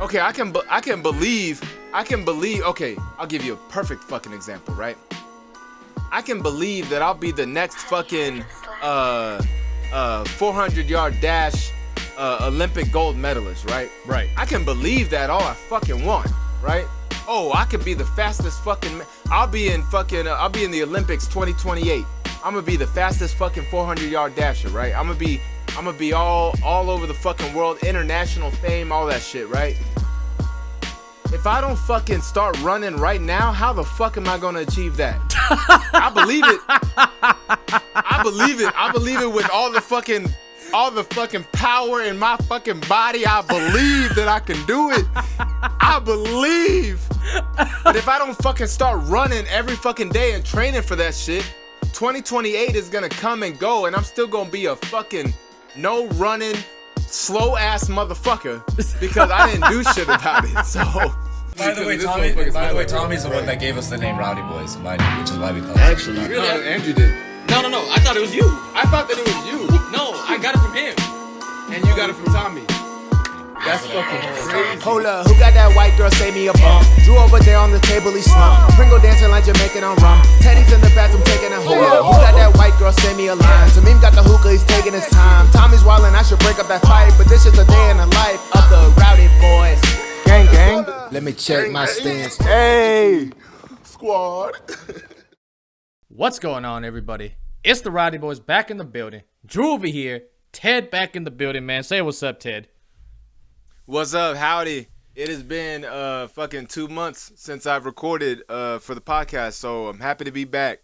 Okay, I can believe. Okay, I'll give you a perfect fucking example, right? I can believe that I'll be the next fucking 400-yard dash Olympic gold medalist, right? Right. I can believe that all I fucking want, right? Oh, I could be the fastest fucking. I'll be in the Olympics 2028. I'm gonna be the fastest fucking 400-yard dasher, right? I'm gonna be all over the fucking world, international fame, all that shit, right? If I don't fucking start running right now, how the fuck am I gonna achieve that? I believe it. I believe it with all the fucking power in my fucking body. I believe that I can do it. I believe. But if I don't fucking start running every fucking day and training for that shit, 2028 is gonna come and go, and I'm still gonna be a fucking no running, slow ass motherfucker because I didn't do shit about it. So. By the way, Tommy's the one that gave us the name Rowdy Boys, mind you, which is why we call it. Actually, Really? Andrew did. no. I thought it was you. I thought that it was you, No, I got it from him. and you got it from Tommy. That's fucking crazy. Hold up, who got that white girl, save me a bump? Drew over there on the table, he slumped. Pringle dancing like Jamaican on rum. Teddy's in the bathroom taking a hold up. Who got that white girl, send me a line? Tamim got the hookah, he's taking his time. Tommy's wildin', I should break up that fight, but this is a day in the life of the Rowdy Boys. Gang, gang. Let me check my stance. Hey, squad. What's going on, everybody? It's the Rowdy Boys back in the building. Drew over here. Ted back in the building, man. Say what's up, Ted. What's up? Howdy. It has been fucking 2 months since I've recorded for the podcast, so I'm happy to be back.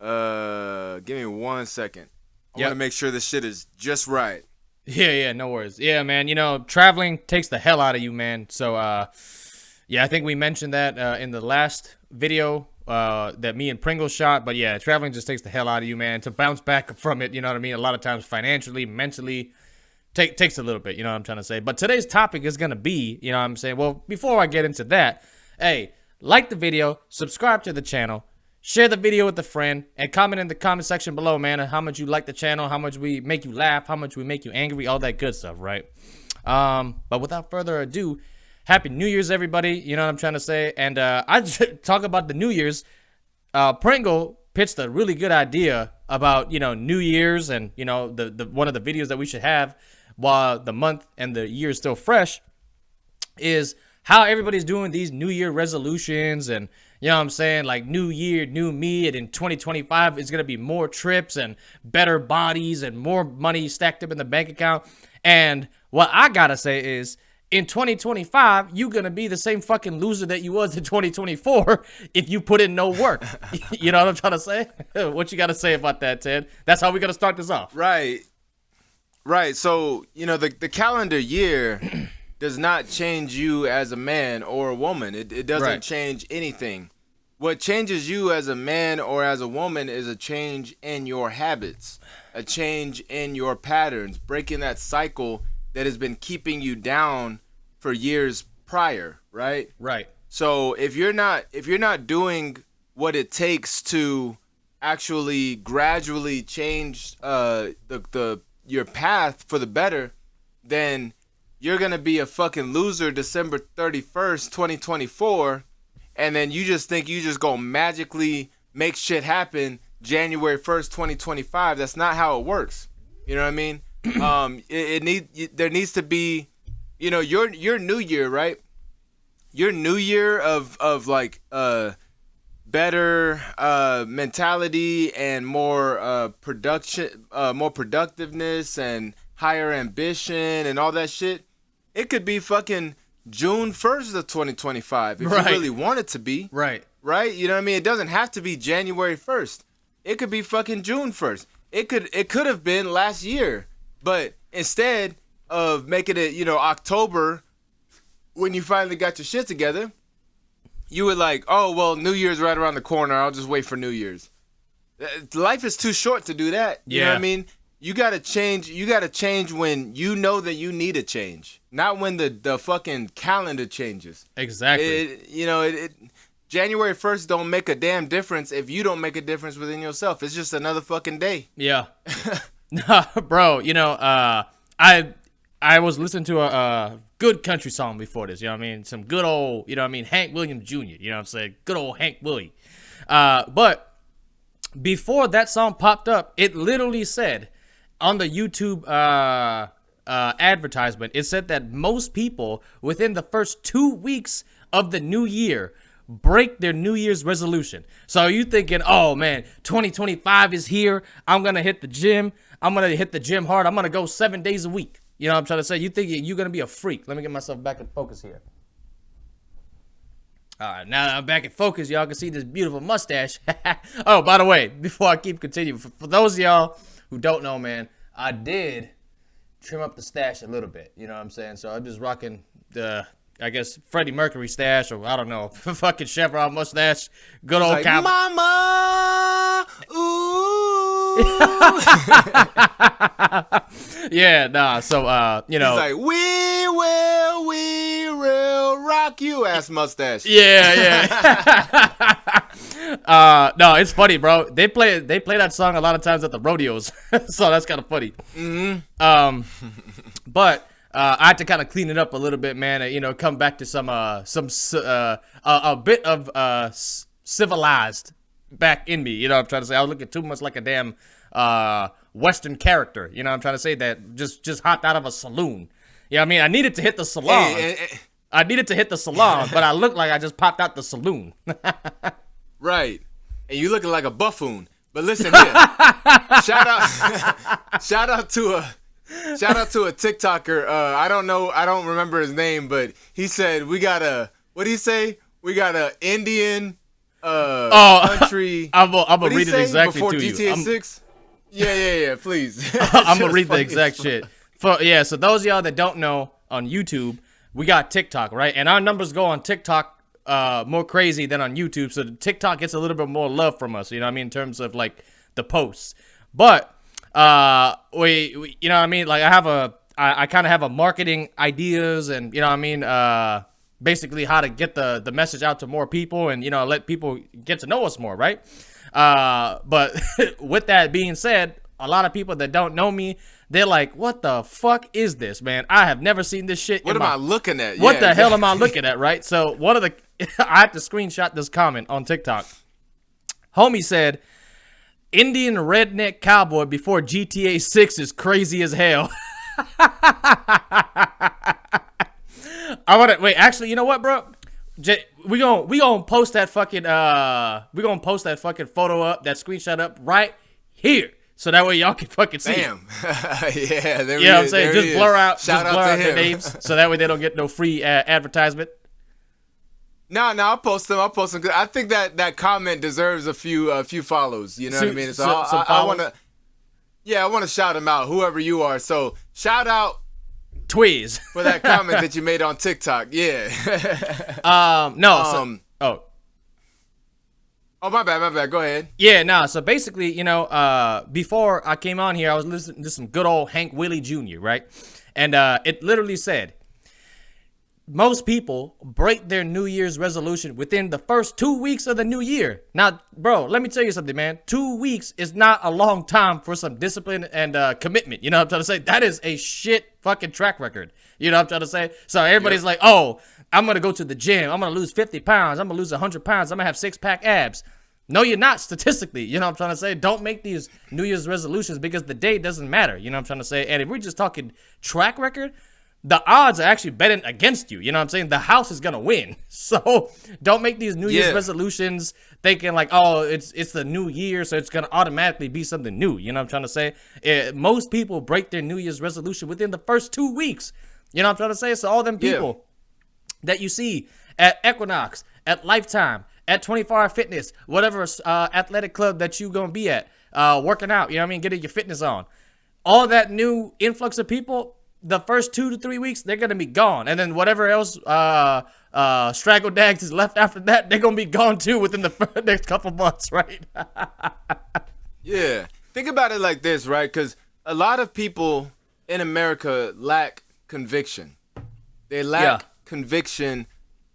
Give me 1 second. I want to make sure this shit is just right. Yeah, no worries. Yeah, man, you know, traveling takes the hell out of you, man. So, yeah, I think we mentioned that in the last video that me and Pringle shot. But, yeah, traveling just takes the hell out of you, man. To bounce back from it, you know what I mean? A lot of times financially, mentally, takes a little bit, you know what I'm trying to say. But today's topic is going to be, you know what I'm saying? Well, before I get into that, hey, like the video, subscribe to the channel, share the video with a friend, and comment in the comment section below, man, on how much you like the channel, how much we make you laugh, how much we make you angry, all that good stuff, right? But without further ado, Happy New Year's, everybody. You know what I'm trying to say? And I just talk about the New Year's. Pringle pitched a really good idea about, you know, New Year's and, you know, the one of the videos that we should have while the month and the year is still fresh is how everybody's doing these New Year resolutions and, you know what I'm saying, like new year, new me, and in 2025 it's going to be more trips and better bodies and more money stacked up in the bank account. And what I got to say is in 2025, you're going to be the same fucking loser that you was in 2024 if you put in no work. You know what I'm trying to say? What you got to say about that, Ted? That's how we're going to start this off. Right. So, you know, the calendar year does not change you as a man or a woman. It doesn't change anything. What changes you as a man or as a woman is a change in your habits, a change in your patterns, breaking that cycle that has been keeping you down for years prior, right? Right. So if you're not doing what it takes to actually gradually change your path for the better, then you're going to be a fucking loser December 31st, 2024, and then you just think you just going to magically make shit happen January 1st, 2025. That's not how it works. You know what I mean? There needs to be, you know, your new year, right? Your new year of like better mentality and more productiveness and higher ambition and all that shit. It could be fucking June 1st of 2025 if you really want it to be. Right. You know what I mean? It doesn't have to be January 1st. It could be fucking June 1st. It could have been last year, but instead of making it, you know, October when you finally got your shit together, you were like, oh, well, New Year's right around the corner. I'll just wait for New Year's. Life is too short to do that. You know what I mean? You got to change. You got to change when you know that you need a change, not when the fucking calendar changes. Exactly. January 1st don't make a damn difference if you don't make a difference within yourself. It's just another fucking day. Yeah. Bro, you know, I was listening to a good country song before this. You know what I mean? Some good old, you know what I mean? Hank Williams Jr. You know what I'm saying? Good old Hank Willie. But before that song popped up, it literally said on the YouTube advertisement, it said that most people within the first 2 weeks of the new year break their New Year's resolution. So you thinking, oh man, 2025 is here. I'm going to hit the gym. I'm going to hit the gym hard. I'm going to go 7 days a week. You know what I'm trying to say? You think you're going to be a freak. Let me get myself back in focus here. All right, now that I'm back in focus, y'all can see this beautiful mustache. Oh, by the way, before I keep continuing, for those of y'all who don't know, man, I did trim up the stash a little bit. You know what I'm saying? So I'm just rocking the, I guess, Freddie Mercury stash, or I don't know, fucking Chevron mustache. Good old like, Mama, ooh. Yeah, nah. So you know, he's like, we will rock you, ass mustache. Yeah. No, it's funny, bro. They play that song a lot of times at the rodeos, so that's kind of funny. But I had to kind of clean it up a little bit, man. You know, come back to some a bit of civilized back in me. You know what I'm trying to say? I was looking too much like a damn Western character. You know what I'm trying to say? That just hopped out of a saloon. Yeah, I mean, I needed to hit the salon. I needed to hit the salon, but I looked like I just popped out the saloon. Right. And you looking like a buffoon. But listen here. shout out to a TikToker. I don't remember his name, but he said we got a, what did he say? We got a Indian country. I'm gonna read it exactly before to GTA you. 6? Yeah, please. I'm gonna read the exact shit. So those of y'all that don't know, on YouTube, we got TikTok, right? And our numbers go on TikTok more crazy than on YouTube. So TikTok gets a little bit more love from us, you know what I mean, in terms of like the posts. But we you know what I mean, like I kind of have a marketing ideas, and you know what I mean, basically how to get the message out to more people, and you know, let people get to know us more, right? But with that being said, a lot of people that don't know me, they're like, what the fuck is this, man? I have never seen this shit. What am I looking at? What the hell am I looking at, right? So one of the, I had to screenshot this comment on TikTok. Homie said, Indian redneck cowboy before GTA 6 is crazy as hell. I want to, wait, actually, you know what, bro? We gonna post that fucking photo up, that screenshot up right here. So that way y'all can fucking see. Damn. Yeah, there you know what I'm saying? Just blur out their names so that way they don't get no free advertisement. No, I'll post them. Cause I think that comment deserves a few follows. You know what I mean? So I want to, I want to shout them out, whoever you are. So shout out Twiz for that comment that you made on TikTok. Yeah. Oh, my bad. Go ahead. Yeah, so basically, you know, before I came on here, I was listening to some good old Hank Willie Jr., right? And it literally said, most people break their New Year's resolution within the first 2 weeks of the new year. Now, bro, let me tell you something, man. 2 weeks is not a long time for some discipline and commitment. You know what I'm trying to say? That is a shit fucking track record. You know what I'm trying to say? So everybody's like, oh, I'm going to go to the gym. I'm going to lose 50 pounds. I'm going to lose 100 pounds. I'm going to have 6-pack abs. No, you're not statistically. You know what I'm trying to say? Don't make these New Year's resolutions because the day doesn't matter. You know what I'm trying to say? And if we're just talking track record, the odds are actually betting against you. You know what I'm saying? The house is going to win. So don't make these New Year's resolutions thinking like, oh, it's the new year, so it's going to automatically be something new. You know what I'm trying to say? Most people break their New Year's resolution within the first 2 weeks. You know what I'm trying to say? So all them people that you see at Equinox, at Lifetime, at 24-Hour Fitness, whatever athletic club that you going to be at, working out, you know what I mean, getting your fitness on. All that new influx of people, the first 2 to 3 weeks, they're going to be gone. And then whatever else straggle dags is left after that, they're going to be gone too within the next couple months, right? Yeah. Think about it like this, right? Because a lot of people in America lack conviction. They lack conviction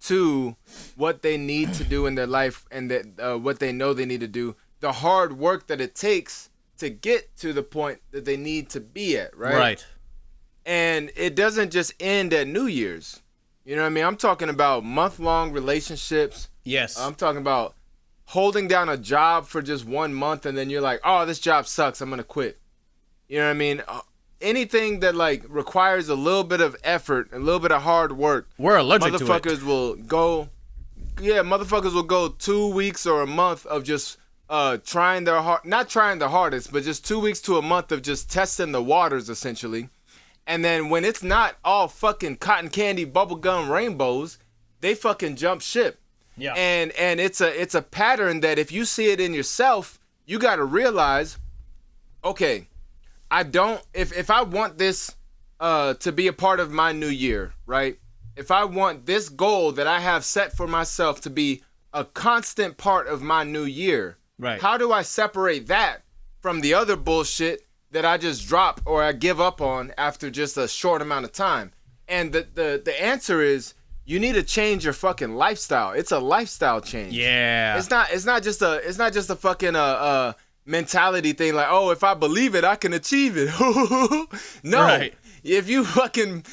to what they need to do in their life, and that what they know they need to do, the hard work that it takes to get to the point that they need to be at, right? Right. And it doesn't just end at New Year's. You know what I mean? I'm talking about month-long relationships. Yes. I'm talking about holding down a job for just 1 month and then you're like, oh, this job sucks, I'm going to quit. You know what I mean? Anything that like requires a little bit of effort, a little bit of hard work. We're allergic to it. Motherfuckers will go, motherfuckers will go 2 weeks or a month of just trying their not trying their hardest, but just 2 weeks to a month of just testing the waters essentially. And then when it's not all fucking cotton candy, bubblegum rainbows, they fucking jump ship. Yeah. And it's a pattern that if you see it in yourself, you got to realize, okay, if I want this to be a part of my new year, right? If I want this goal that I have set for myself to be a constant part of my new year, right? How do I separate that from the other bullshit that I just drop or I give up on after just a short amount of time? And the answer is, you need to change your fucking lifestyle. It's a lifestyle change. Yeah. It's not just a fucking mentality thing like, oh, if I believe it, I can achieve it. No. Right. If you fucking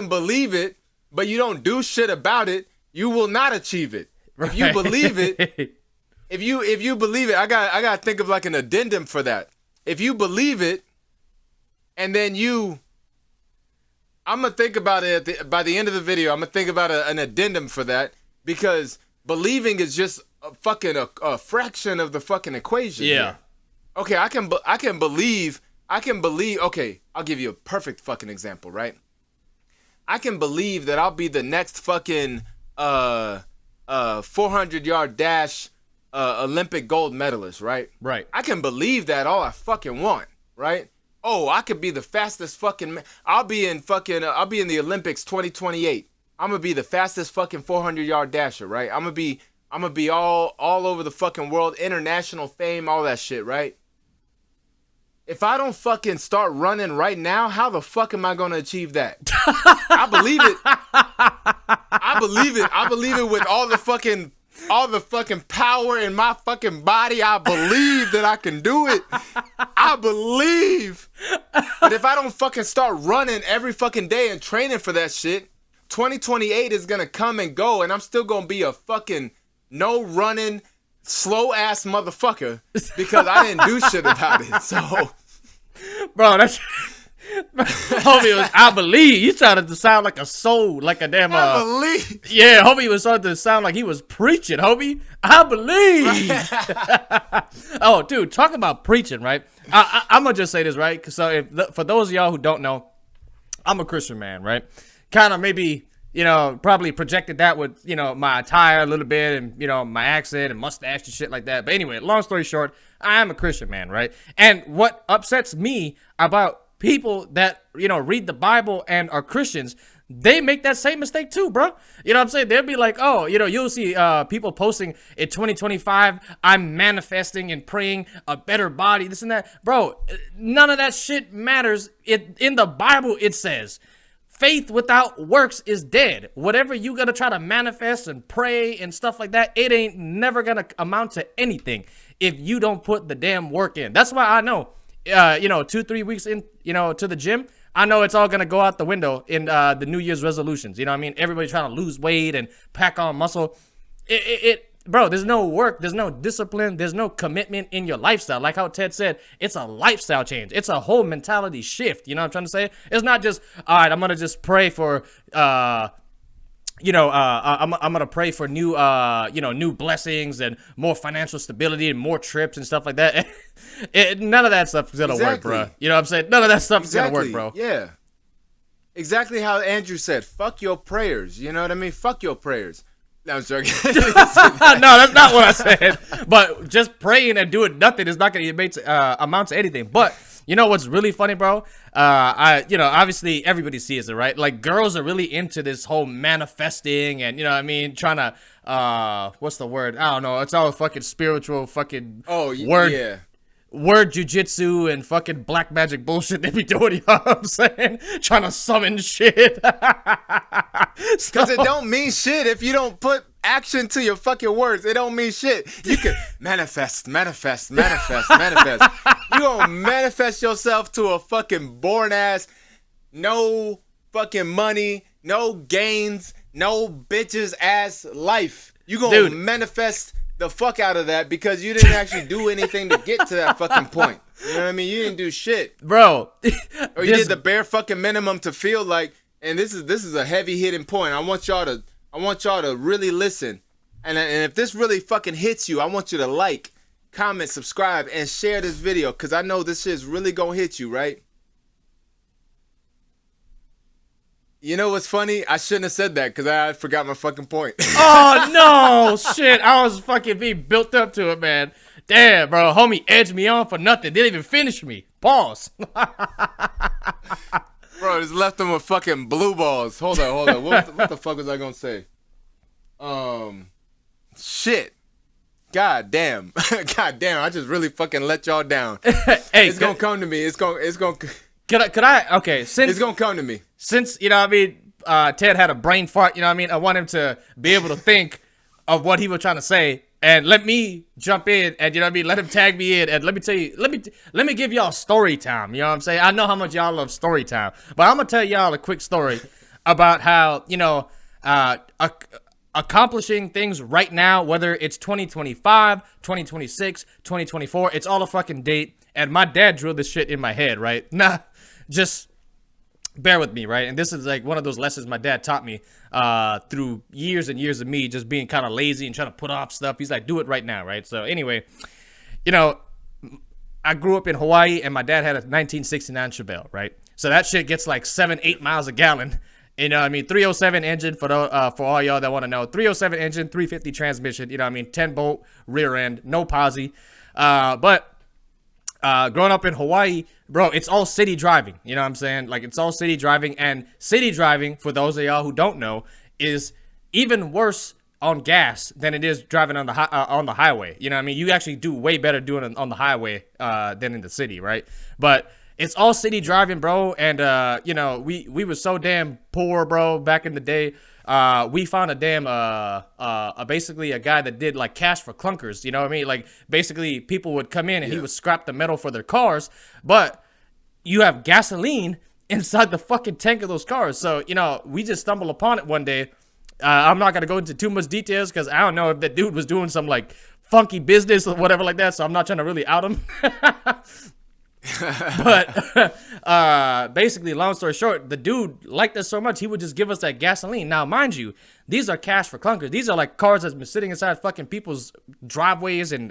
believe it, but you don't do shit about it, you will not achieve it. Right. If you believe it, if you believe it, I got to think of like an addendum for that. If you believe it, and then I'm going to think about it by the end of the video. I'm going to think about an addendum for that, because believing is just a fraction of the fucking equation. Yeah. Here. Okay, I can believe. Okay, I'll give you a perfect fucking example, right? I can believe that I'll be the next fucking 400-yard dash Olympic gold medalist, right? Right. I can believe that all I fucking want, right? Oh, I could be the fastest fucking. I'll be in the Olympics 2028. I'm gonna be the fastest fucking 400-yard dasher, right? I'm gonna be all over the fucking world, international fame, all that shit, right? If I don't fucking start running right now, how the fuck am I gonna achieve that? I believe it. I believe it with all the fucking power in my fucking body. I believe that I can do it. I believe. But if I don't fucking start running every fucking day and training for that shit, 2028 is gonna come and go, and I'm still gonna be a fucking no running, slow ass motherfucker because I didn't do shit about it. So, bro, that's homie. I believe you started to sound like a soul, like a damn. I believe. Yeah, homie was starting to sound like he was preaching. Homie, I believe. Oh, dude, talk about preaching, right? I'm gonna just say this, right? So, for those of y'all who don't know, I'm a Christian man, right? Kind of maybe, probably projected that with, my attire a little bit and, my accent and mustache and shit like that. But anyway, long story short, I am a Christian man, right? And what upsets me about people that, read the Bible and are Christians, they make that same mistake too, bro. You know what I'm saying? They'll be like, oh, you'll see people posting in 2025, I'm manifesting and praying a better body, this and that. Bro, none of that shit matters. In the Bible, it says, faith without works is dead. Whatever you gotta try to manifest and pray and stuff like that, it ain't never gonna amount to anything if you don't put the damn work in. That's why I know, 2-3 weeks in, to the gym, I know it's all gonna go out the window in the New Year's resolutions. You know what I mean? Everybody trying to lose weight and pack on muscle. Bro, there's no work, there's no discipline, there's no commitment in your lifestyle. Like how Ted said, it's a lifestyle change. It's a whole mentality shift. You know what I'm trying to say? It's not just, all right, I'm going to just pray for, I'm going to pray for new, new blessings and more financial stability and more trips and stuff like that. None of that stuff is going to work, bro. You know what I'm saying? None of that stuff is going to work, bro. Yeah. Exactly how Andrew said, fuck your prayers. You know what I mean? Fuck your prayers. No, I'm joking. No, that's not what I said. But just praying and doing nothing is not going to amount to anything. But you know what's really funny, bro? Obviously everybody sees it, right? Like girls are really into this whole manifesting and, trying to, what's the word? I don't know. It's all fucking spiritual fucking word. Yeah. Word jujitsu and fucking black magic bullshit they be doing, you know what I'm saying? Trying to summon shit. Because it don't mean shit if you don't put action to your fucking words. It don't mean shit. You can manifest. You gonna manifest yourself to a fucking born ass no fucking money, no gains, no bitches ass life. You gonna manifest the fuck out of that because you didn't actually do anything to get to that fucking point. You know what I mean? You didn't do shit, bro. Or you did the bare fucking minimum to feel like. And this is a heavy hitting point. I want y'all to really listen. And if this really fucking hits you, I want you to like, comment, subscribe, and share this video because I know this shit's really gonna hit you, right? You know what's funny? I shouldn't have said that because I forgot my fucking point. Oh, no. Shit. I was fucking being built up to it, man. Damn, bro. Homie edged me on for nothing. Didn't even finish me. Pause. Bro, just left him with fucking blue balls. Hold on. What the fuck was I going to say? Shit. God damn. God damn. I just really fucking let y'all down. Hey, it's going to come to me. It's going to... Could I? Okay, since it's gonna come to me. Since you know, what I mean, Ted had a brain fart. You know, what I mean, I want him to be able to think of what he was trying to say, and let me jump in, and you know, what I mean, let him tag me in, and let me tell you, let me give y'all story time. You know what I'm saying? I know how much y'all love story time, but I'm gonna tell y'all a quick story about how accomplishing things right now, whether it's 2025, 2026, 2024, it's all a fucking date. And my dad drilled this shit in my head, right? Nah. Just bear with me, right? And this is like one of those lessons my dad taught me through years and years of me just being kind of lazy and trying to put off stuff. He's like, do it right now, right? So anyway, you know, I grew up in Hawaii and my dad had a 1969 Chevelle, right? So that shit gets like 7-8 miles a gallon. You know what I mean? 307 engine for all y'all that want to know. 307 engine, 350 transmission, you know what I mean? 10-bolt rear end, no posi. But growing up in Hawaii, bro, it's all city driving. You know what I'm saying? Like, it's all city driving. And city driving, for those of y'all who don't know, is even worse on gas than it is driving on the highway. You know what I mean? You actually do way better doing it on the highway than in the city, right? But it's all city driving, bro. And, you know, we were so damn poor, bro, back in the day. We found a damn, basically a guy that did like cash for clunkers. You know what I mean? Like, basically people would come in and he would scrap the metal for their cars, but you have gasoline inside the fucking tank of those cars. So, you know, we just stumbled upon it one day. I'm not going to go into too much details because I don't know if that dude was doing some like funky business or whatever like that. So I'm not trying to really out him. But basically, long story short, the dude liked us so much he would just give us that gasoline. Now, mind you, these are cash for clunkers. These are like cars that's been sitting inside fucking people's driveways and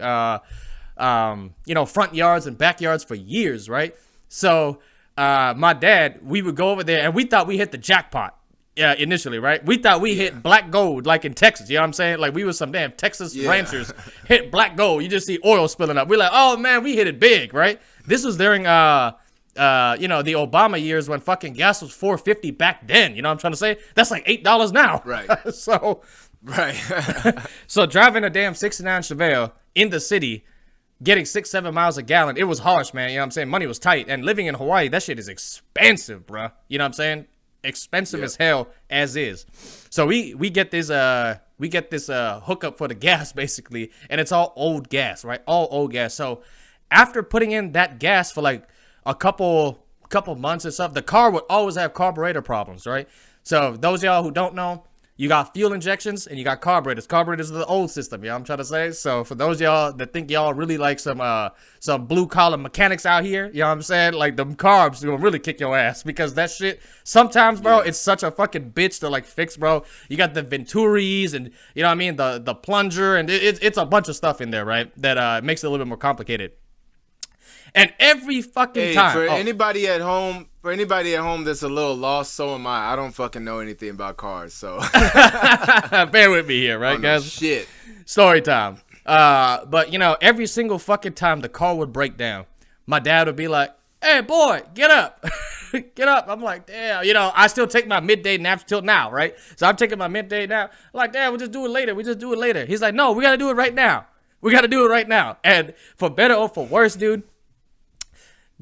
you know, front yards and backyards for years, right? So my dad, we would go over there and we thought we hit the jackpot. Yeah, initially, right? We thought we hit black gold, like in Texas. You know what I'm saying? Like, we was some damn Texas ranchers hit black gold. You just see oil spilling up. We're like, oh man, we hit it big, right? This was during, you know, the Obama years when fucking gas was $4.50 back then. You know what I'm trying to say? That's like $8 now. Right. So, right. So driving a damn 69 Chevelle in the city, getting 6-7 miles a gallon, it was harsh, man. You know what I'm saying? Money was tight. And living in Hawaii, that shit is expensive, bruh. You know what I'm saying? Expensive as hell as is. So we get this hookup for the gas basically, and it's all old gas, right? All old gas. So after putting in that gas for like a couple months and stuff, the car would always have carburetor problems, right? So those of y'all who don't know, you got fuel injections and you got carburetors. Carburetors are the old system, you know what I'm trying to say? So for those of y'all that think y'all really like some blue collar mechanics out here, you know what I'm saying? Like, them carbs are gonna really kick your ass because that shit sometimes, bro, it's such a fucking bitch to like fix, bro. You got the Venturis and, you know what I mean, the plunger, and it's a bunch of stuff in there, right? That makes it a little bit more complicated. And every fucking time. For anybody at home that's a little lost, so am I. I don't fucking know anything about cars, so. Bear with me here, right, guys? Shit. Story time. But, you know, every single fucking time the car would break down, my dad would be like, hey, boy, get up. Get up. I'm like, damn. You know, I still take my midday naps till now, right? So I'm taking my midday nap. I'm like, damn, we'll just do it later. He's like, no, we got to do it right now. And for better or for worse, dude,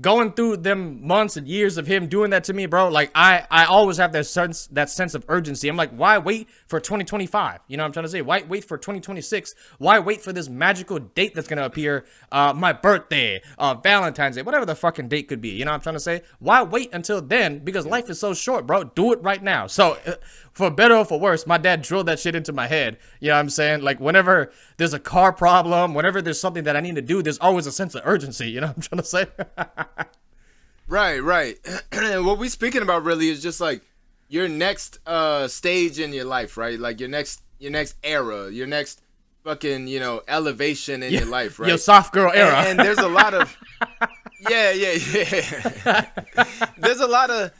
going through them months and years of him doing that to me, bro, like I always have that sense of urgency. I'm like, why wait for 2025? You know what I'm trying to say? Why wait for 2026? Why wait for this magical date that's gonna appear? My birthday, Valentine's Day, whatever the fucking date could be. You know what I'm trying to say? Why wait until then? Because life is so short, bro. Do it right now. So for better or for worse, my dad drilled that shit into my head. You know what I'm saying? Like whenever there's a car problem, whenever there's something that I need to do, there's always a sense of urgency. You know what I'm trying to say? Right. And what we speaking about really is just like your next stage in your life, right? Like your next era, your next fucking, elevation in your life, right? Your soft girl era. And there's a lot of yeah. There's a lot of,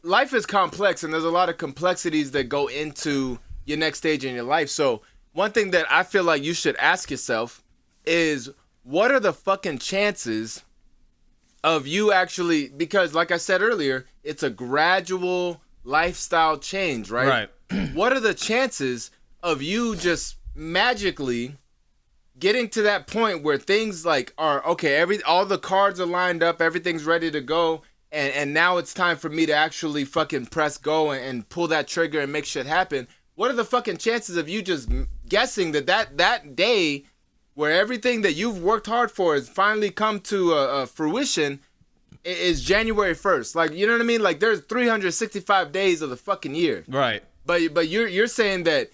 life is complex, and there's a lot of complexities that go into your next stage in your life. So one thing that I feel like you should ask yourself is, what are the fucking chances of you actually, because like I said earlier, it's a gradual lifestyle change, right? Right. What are the chances of you just magically getting to that point where things like are okay, all the cards are lined up, everything's ready to go, and now it's time for me to actually fucking press go and pull that trigger and make shit happen? What are the fucking chances of you just guessing that day where everything that you've worked hard for has finally come to a fruition is January 1st? Like, you know what I mean? Like, there's 365 days of the fucking year. Right. But you're saying that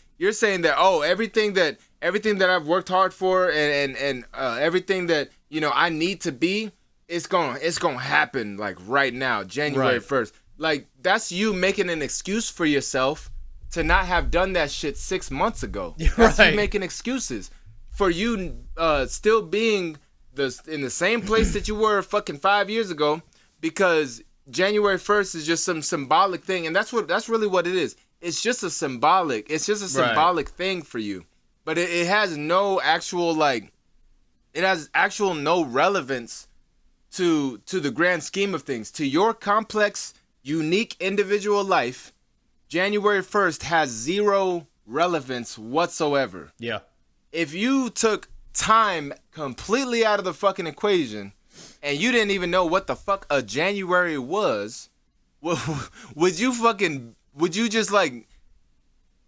oh, everything that I've worked hard for and everything that I need to be, it's gonna happen like right now, January 1st. Like, that's you making an excuse for yourself to not have done that shit 6 months ago. That's you making excuses for you still being in the same place that you were fucking 5 years ago, because January 1st is just some symbolic thing, and that's really what it is. It's just a symbolic thing for you, but it has no actual no relevance to the grand scheme of things. To your complex, unique individual life, January 1st has zero relevance whatsoever. Yeah. If you took time completely out of the fucking equation and you didn't even know what the fuck a January was, would you just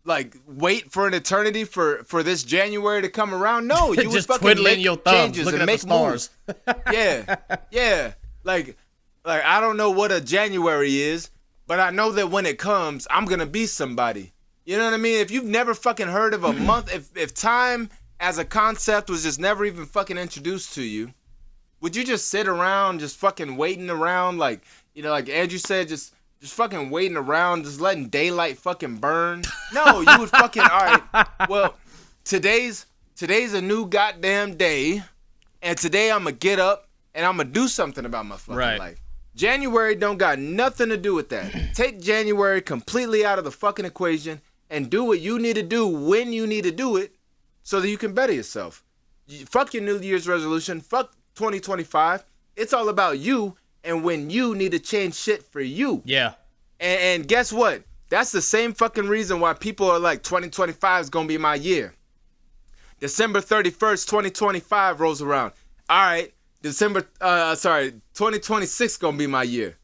like wait for an eternity for this January to come around? No, you just would fucking twiddling make your thumbs, changes looking and at make the stars. moves. Yeah. Like I don't know what a January is, but I know that when it comes, I'm gonna be somebody. You know what I mean? If you've never fucking heard of a month, if time as a concept was just never even fucking introduced to you, would you just sit around just fucking waiting around like Andrew said, just fucking waiting around, just letting daylight fucking burn? No, you would fucking, all right, well, today's a new goddamn day, and today I'm gonna get up and I'm gonna do something about my fucking life. January don't got nothing to do with that. Take January completely out of the fucking equation and do what you need to do when you need to do it so that you can better yourself. Fuck your New Year's resolution. Fuck 2025. It's all about you and when you need to change shit for you. Yeah. And guess what? That's the same fucking reason why people are like, 2025 is going to be my year. December 31st, 2025 rolls around. All right. 2026 going to be my year.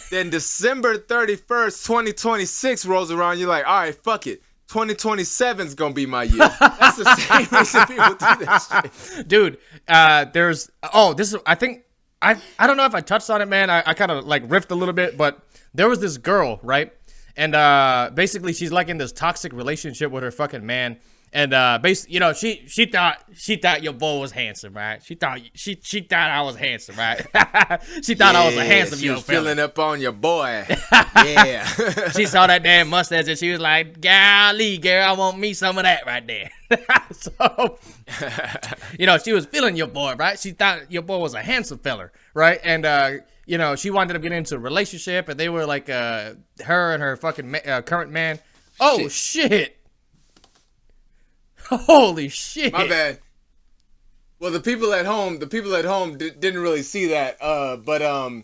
Then December 31st, 2026 rolls around. You're like, all right, fuck it. 2027 is gonna be my year. That's the same reason people do that shit. Dude, I don't know if I touched on it, man. I kind of like riffed a little bit, but there was this girl, right? And basically she's like in this toxic relationship with her fucking man. And basically, she thought your boy was handsome, right? She thought I was handsome, right? She thought I was a handsome young fella. Feeling up on your boy. Yeah. She saw that damn mustache and she was like, golly, girl, I want me some of that right there. So, she was feeling your boy, right? She thought your boy was a handsome fella, right? And, she wanted to get into a relationship, and they were like, her and her fucking current man. Oh, shit. Holy shit. My bad. Well, the people at home didn't really see that. But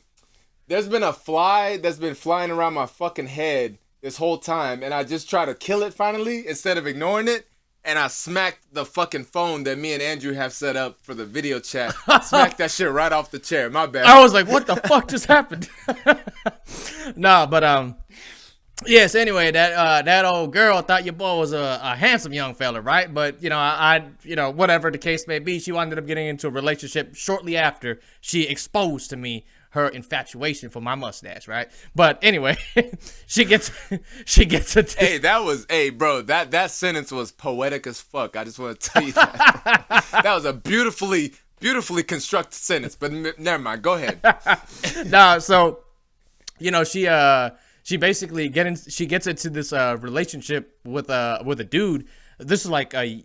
there's been a fly that's been flying around my fucking head this whole time, and I just try to kill it finally instead of ignoring it. and I smacked the fucking phone that me and Andrew have set up for the video chat. Smacked that shit right off the chair. My bad. I was like, what the fuck just happened? Nah, but yes, anyway, that old girl thought your boy was a handsome young fella, right? But, you know, I whatever the case may be, she ended up getting into a relationship shortly after she exposed to me her infatuation for my mustache, right? But anyway, she gets Hey, bro, that sentence was poetic as fuck. I just want to tell you that. That was a beautifully constructed sentence, but never mind. Go ahead. Nah, so, you know, she basically gets into this relationship with a dude. This is like I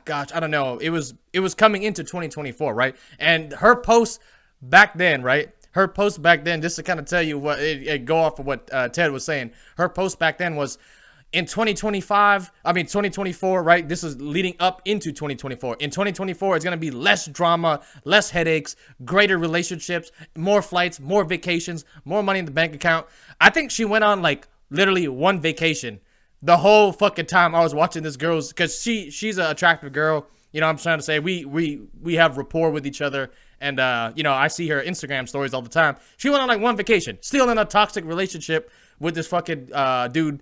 don't know. It was coming into 2024, right? And her post back then, right? Her post back then, just to kind of tell you what it go off of what Ted was saying. Her post back then was in 2024, right? This is leading up into 2024. In 2024, it's going to be less drama, less headaches, greater relationships, more flights, more vacations, more money in the bank account. I think she went on like literally one vacation the whole fucking time I was watching this girl's, because she's an attractive girl. You know what I'm trying to say? We have rapport with each other. And, you know, I see her Instagram stories all the time. She went on like one vacation, still in a toxic relationship with this fucking dude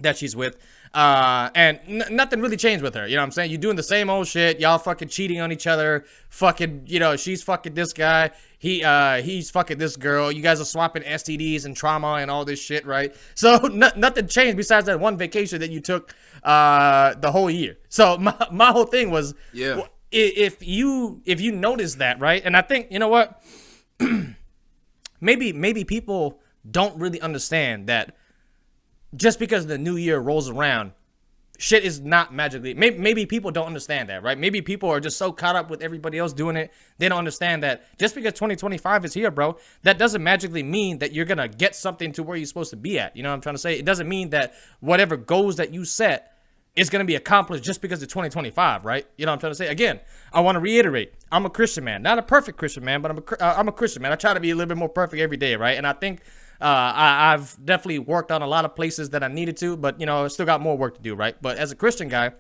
that she's with. And nothing really changed with her. You know what I'm saying? You're doing the same old shit. Y'all fucking cheating on each other. Fucking, you know, she's fucking this guy. He's fucking this girl. You guys are swapping STDs and trauma and all this shit, right? So nothing changed besides that one vacation that you took the whole year. So my whole thing was, yeah. If you notice that, right? And I think, you know what? maybe people don't really understand that just because the new year rolls around, shit is not magically. Maybe people don't understand that, right? Maybe people are just so caught up with everybody else doing it, they don't understand that just because 2025 is here, bro, that doesn't magically mean that you're gonna get something to where you're supposed to be at. You know what I'm trying to say? It doesn't mean that whatever goals that you set is going to be accomplished just because of 2025, right? You know what I'm trying to say? Again, I want to reiterate, I'm a Christian man. Not a perfect Christian man, but I'm a Christian man. I try to be a little bit more perfect every day, right? And I think I've definitely worked on a lot of places that I needed to, but, you know, I still got more work to do, right? But as a Christian guy,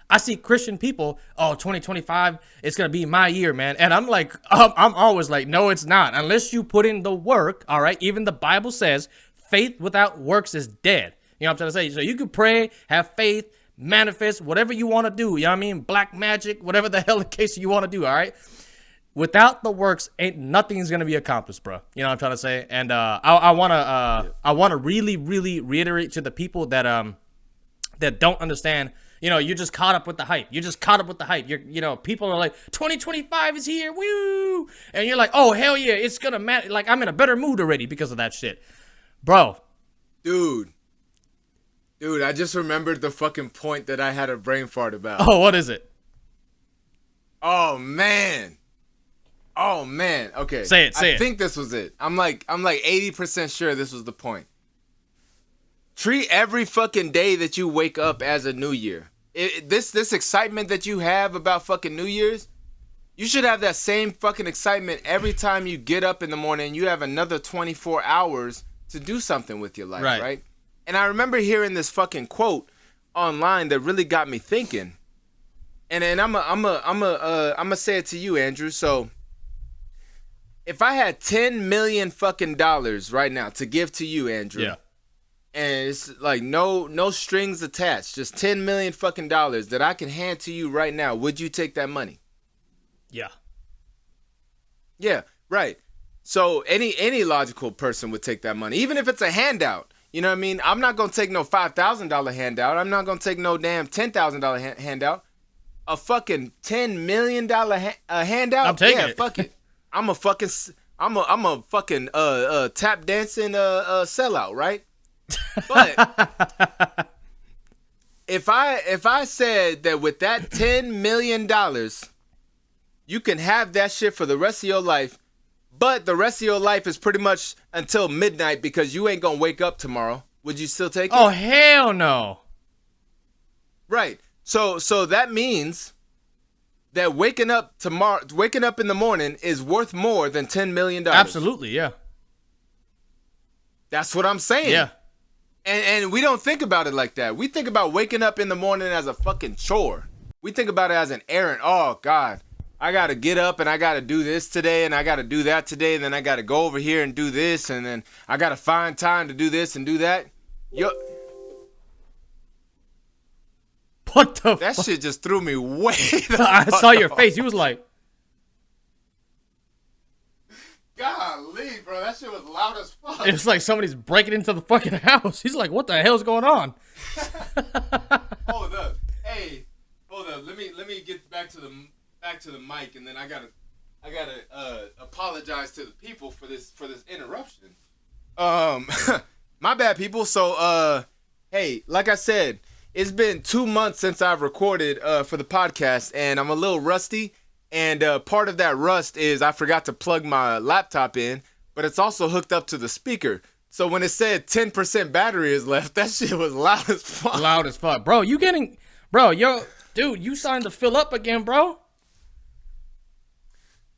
I see Christian people, 2025, it's going to be my year, man. And I'm like, I'm always like, no, it's not. Unless you put in the work, all right? Even the Bible says faith without works is dead. You know what I'm trying to say? So you can pray, have faith, manifest, whatever you want to do. You know what I mean? Black magic, whatever the hell the case you want to do, all right? Without the works, ain't nothing's going to be accomplished, bro. You know what I'm trying to say? And I want to really, really reiterate to the people that don't understand, you know, you're just caught up with the hype. You're just caught up with the hype. You know, people are like, 2025 is here, woo! And you're like, oh, hell yeah, it's going to matter. Like, I'm in a better mood already because of that shit. Bro. Dude, I just remembered the fucking point that I had a brain fart about. Oh, what is it? Oh man. Okay. Say it. I think this was it. I'm like 80% sure this was the point. Treat every fucking day that you wake up as a new year. This excitement that you have about fucking New Year's, you should have that same fucking excitement every time you get up in the morning and you have another 24 hours to do something with your life, right? And I remember hearing this fucking quote online that really got me thinking. And I'm gonna say it to you, Andrew. So if I had 10 million fucking dollars right now to give to you, Andrew. Yeah. And it's like no strings attached, just 10 million fucking dollars that I can hand to you right now, would you take that money? Yeah. Yeah, right. So any logical person would take that money, even if it's a handout. You know what I mean? I'm not going to take no $5,000 handout. I'm not going to take no damn $10,000 handout. A fucking $10 million handout? I'm taking it. Fuck it. I'm a fucking tap dancing sellout, right? But if I said that with that $10 million, you can have that shit for the rest of your life, but the rest of your life is pretty much until midnight because you ain't gonna wake up tomorrow. Would you still take it? Oh, hell no. Right. So that means that waking up in the morning is worth more than $10 million. Absolutely, yeah. That's what I'm saying. Yeah. And we don't think about it like that. We think about waking up in the morning as a fucking chore. We think about it as an errand. Oh, God, I got to get up and I got to do this today and I got to do that today. And then I got to go over here and do this. And then I got to find time to do this and do that. What the That fuck? shit just threw me way the I fuck saw your off. face. You was like, Golly, bro, that shit was loud as fuck. it's like somebody's breaking into the fucking house. He's like, what the hell's going on? Hold up. Hey, hold up. Let me get back to the mic, and then I gotta apologize to the people for this interruption. My bad, people. So hey, like I said, it's been 2 months since I've recorded for the podcast, and I'm a little rusty. And part of that rust is I forgot to plug my laptop in, but it's also hooked up to the speaker. So when it said 10% battery is left, that shit was loud as fuck. Loud as fuck. Bro, you starting to fill up again, bro.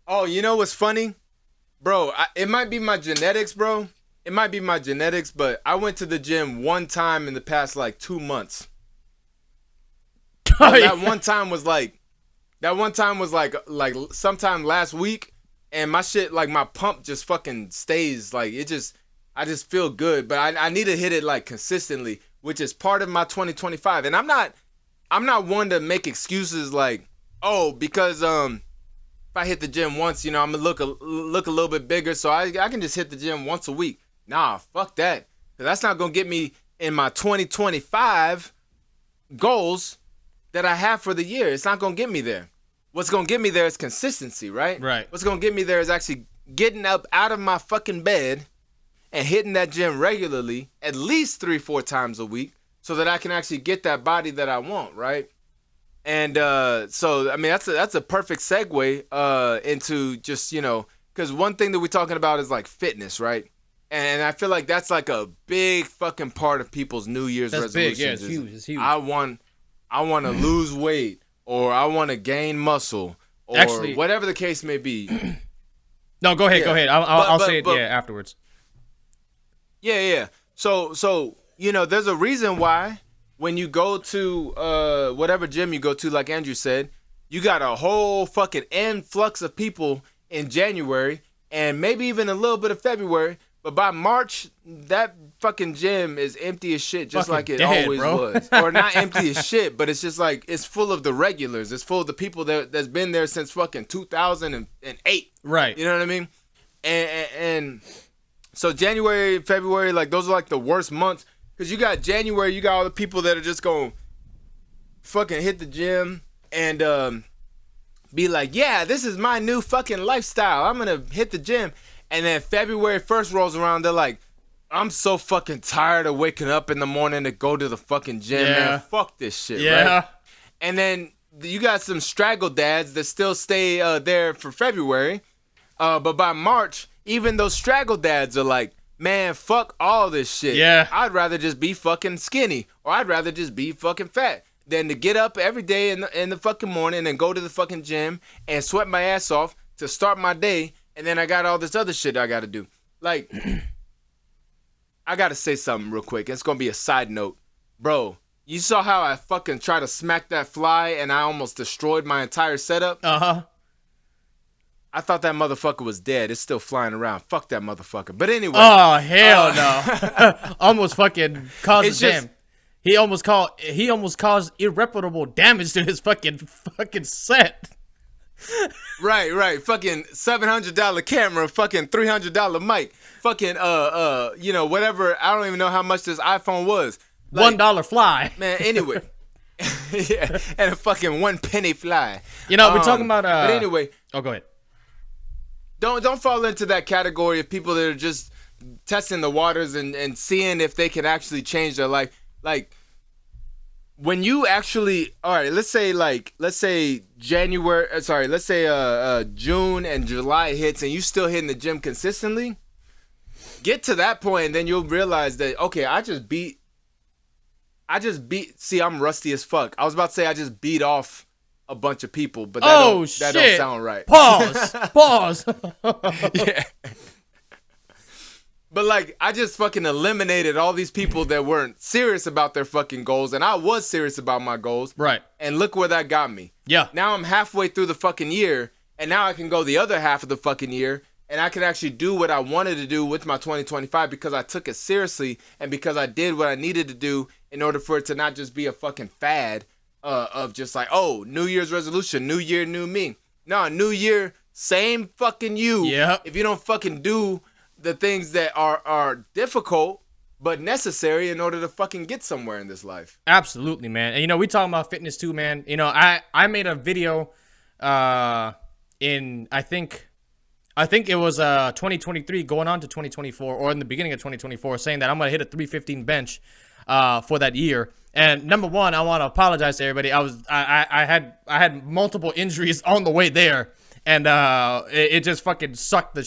Oh, you know what's funny? Bro, it might be my genetics, bro. It might be my genetics, but I went to the gym one time in the past, like, 2 months. That one time was like sometime last week, and my shit, like, my pump just fucking stays, like, I just feel good, but I need to hit it, like, consistently, which is part of my 2025. And I'm not one to make excuses like, oh, because if I hit the gym once, you know, I'm gonna look a little bit bigger, so I can just hit the gym once a week. Nah, fuck that, 'cause that's not gonna get me in my 2025 goals that I have for the year. It's not gonna get me there. What's gonna get me there is consistency, right? Right. What's gonna get me there is actually getting up out of my fucking bed and hitting that gym regularly, at least 3-4 times a week, so that I can actually get that body that I want, right? And so I mean that's a perfect segue into just, you know, because one thing that we're talking about is like fitness, right? And I feel like that's like a big fucking part of people's New Year's That's resolutions. big. Yeah, it's is, huge. It's huge. I want to lose weight, or I want to gain muscle, or Actually- whatever the case may be. No, go ahead. Yeah. Go ahead. I'll But- say it. but- Afterwards. Yeah. So you know, there's a reason why when you go to whatever gym you go to, like Andrew said, you got a whole fucking influx of people in January and maybe even a little bit of February. But by March, that fucking gym is empty as shit, just Fucking like it dead, always bro. was. Or not empty as shit, but it's just like it's full of the regulars. It's full of the people that's been there since fucking 2008. Right. You know what I mean? And so January, February, like those are like the worst months, because you got January, you got all the people that are just going to fucking hit the gym and be like, yeah, this is my new fucking lifestyle. I'm going to hit the gym. And then February 1st rolls around, they're like, I'm so fucking tired of waking up in the morning to go to the fucking gym, Yeah. man. Fuck this shit, Yeah. right? And then you got some straggle dads that still stay there for February. But by March, even those straggle dads are like, man, fuck all this shit. Yeah. I'd rather just be fucking skinny, or I'd rather just be fucking fat than to get up every day in the fucking morning and go to the fucking gym and sweat my ass off to start my day, and then I got all this other shit I got to do. Like, I got to say something real quick. It's going to be a side note. Bro, you saw how I fucking tried to smack that fly and I almost destroyed my entire setup? Uh-huh. I thought that motherfucker was dead. It's still flying around. Fuck that motherfucker. But anyway. Oh, hell no. Almost fucking caused It's a just- jam. He almost caused irreparable damage to his fucking set. Right. Fucking $700 camera, fucking $300 mic, fucking you know, whatever. I don't even know how much this iPhone was. Like, $1 fly. man. Anyway, yeah, and a fucking 1 penny fly. You know, we're talking about But anyway, Oh, go ahead. don't fall into that category of people that are just testing the waters and seeing if they can actually change their life. Like, when you actually, all right, let's say June and July hits and you still hitting the gym consistently, get to that point and then you'll realize that, okay, I just beat, see, I'm rusty as fuck. I was about to say I just beat off a bunch of people, but that don't sound right. Pause. Yeah. But like, I just fucking eliminated all these people that weren't serious about their fucking goals, and I was serious about my goals. Right. And look where that got me. Yeah. Now I'm halfway through the fucking year, and now I can go the other half of the fucking year, and I can actually do what I wanted to do with my 2025 because I took it seriously and because I did what I needed to do in order for it to not just be a fucking fad of just like, oh, New Year's resolution, new year, new me. No, new year, same fucking you. Yep. If you don't fucking do the things that are difficult but necessary in order to fucking get somewhere in this life. Absolutely, man. And, you know, we talking about fitness too, man. You know, I made a video in, I think it was 2023 going on to 2024 or in the beginning of 2024 saying that I'm going to hit a 315 bench for that year. And number one, I want to apologize to everybody. I had multiple injuries on the way there. And it just fucking sucked No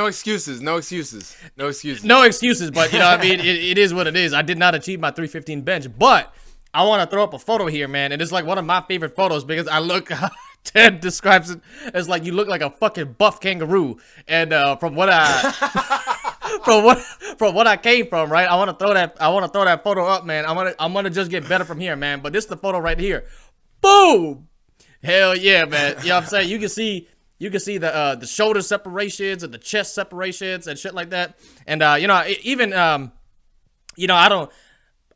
excuses. But you know what I mean, it is what it is. I did not achieve my 315 bench, but I want to throw up a photo here, man, and it's like one of my favorite photos because I look. Ted describes it as like you look like a fucking buff kangaroo, and from what I from what I came from, right? I want to throw that photo up, man. I'm gonna just get better from here, man. But this is the photo right here. Boom. Hell yeah, man. You know what I'm saying? You can see the shoulder separations and the chest separations and shit like that. And you know, even you know, I don't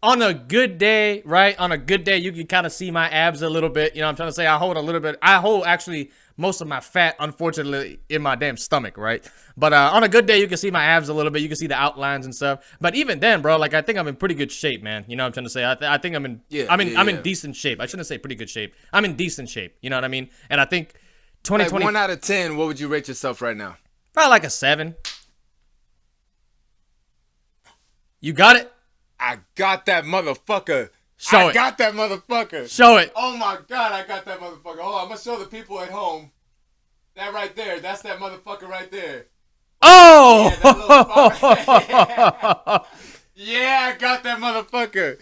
on a good day, right? On a good day, you can kind of see my abs a little bit. You know what I'm trying to say? I hold actually most of my fat, unfortunately, in my damn stomach, right? But on a good day, you can see my abs a little bit. You can see the outlines and stuff. But even then, bro, like I think I'm in pretty good shape, man. You know what I'm trying to say? I think I'm in decent shape. I shouldn't say pretty good shape. I'm in decent shape. You know what I mean? And I think 2020. Like 1 out of 10, what would you rate yourself right now? Probably like a 7. You got it? I got that motherfucker. Show it. Got that motherfucker. Show it. Oh my God, I got that motherfucker. Hold on, I'm gonna show the people at home. That right there, that's that motherfucker right there. Oh! Yeah, I got that motherfucker.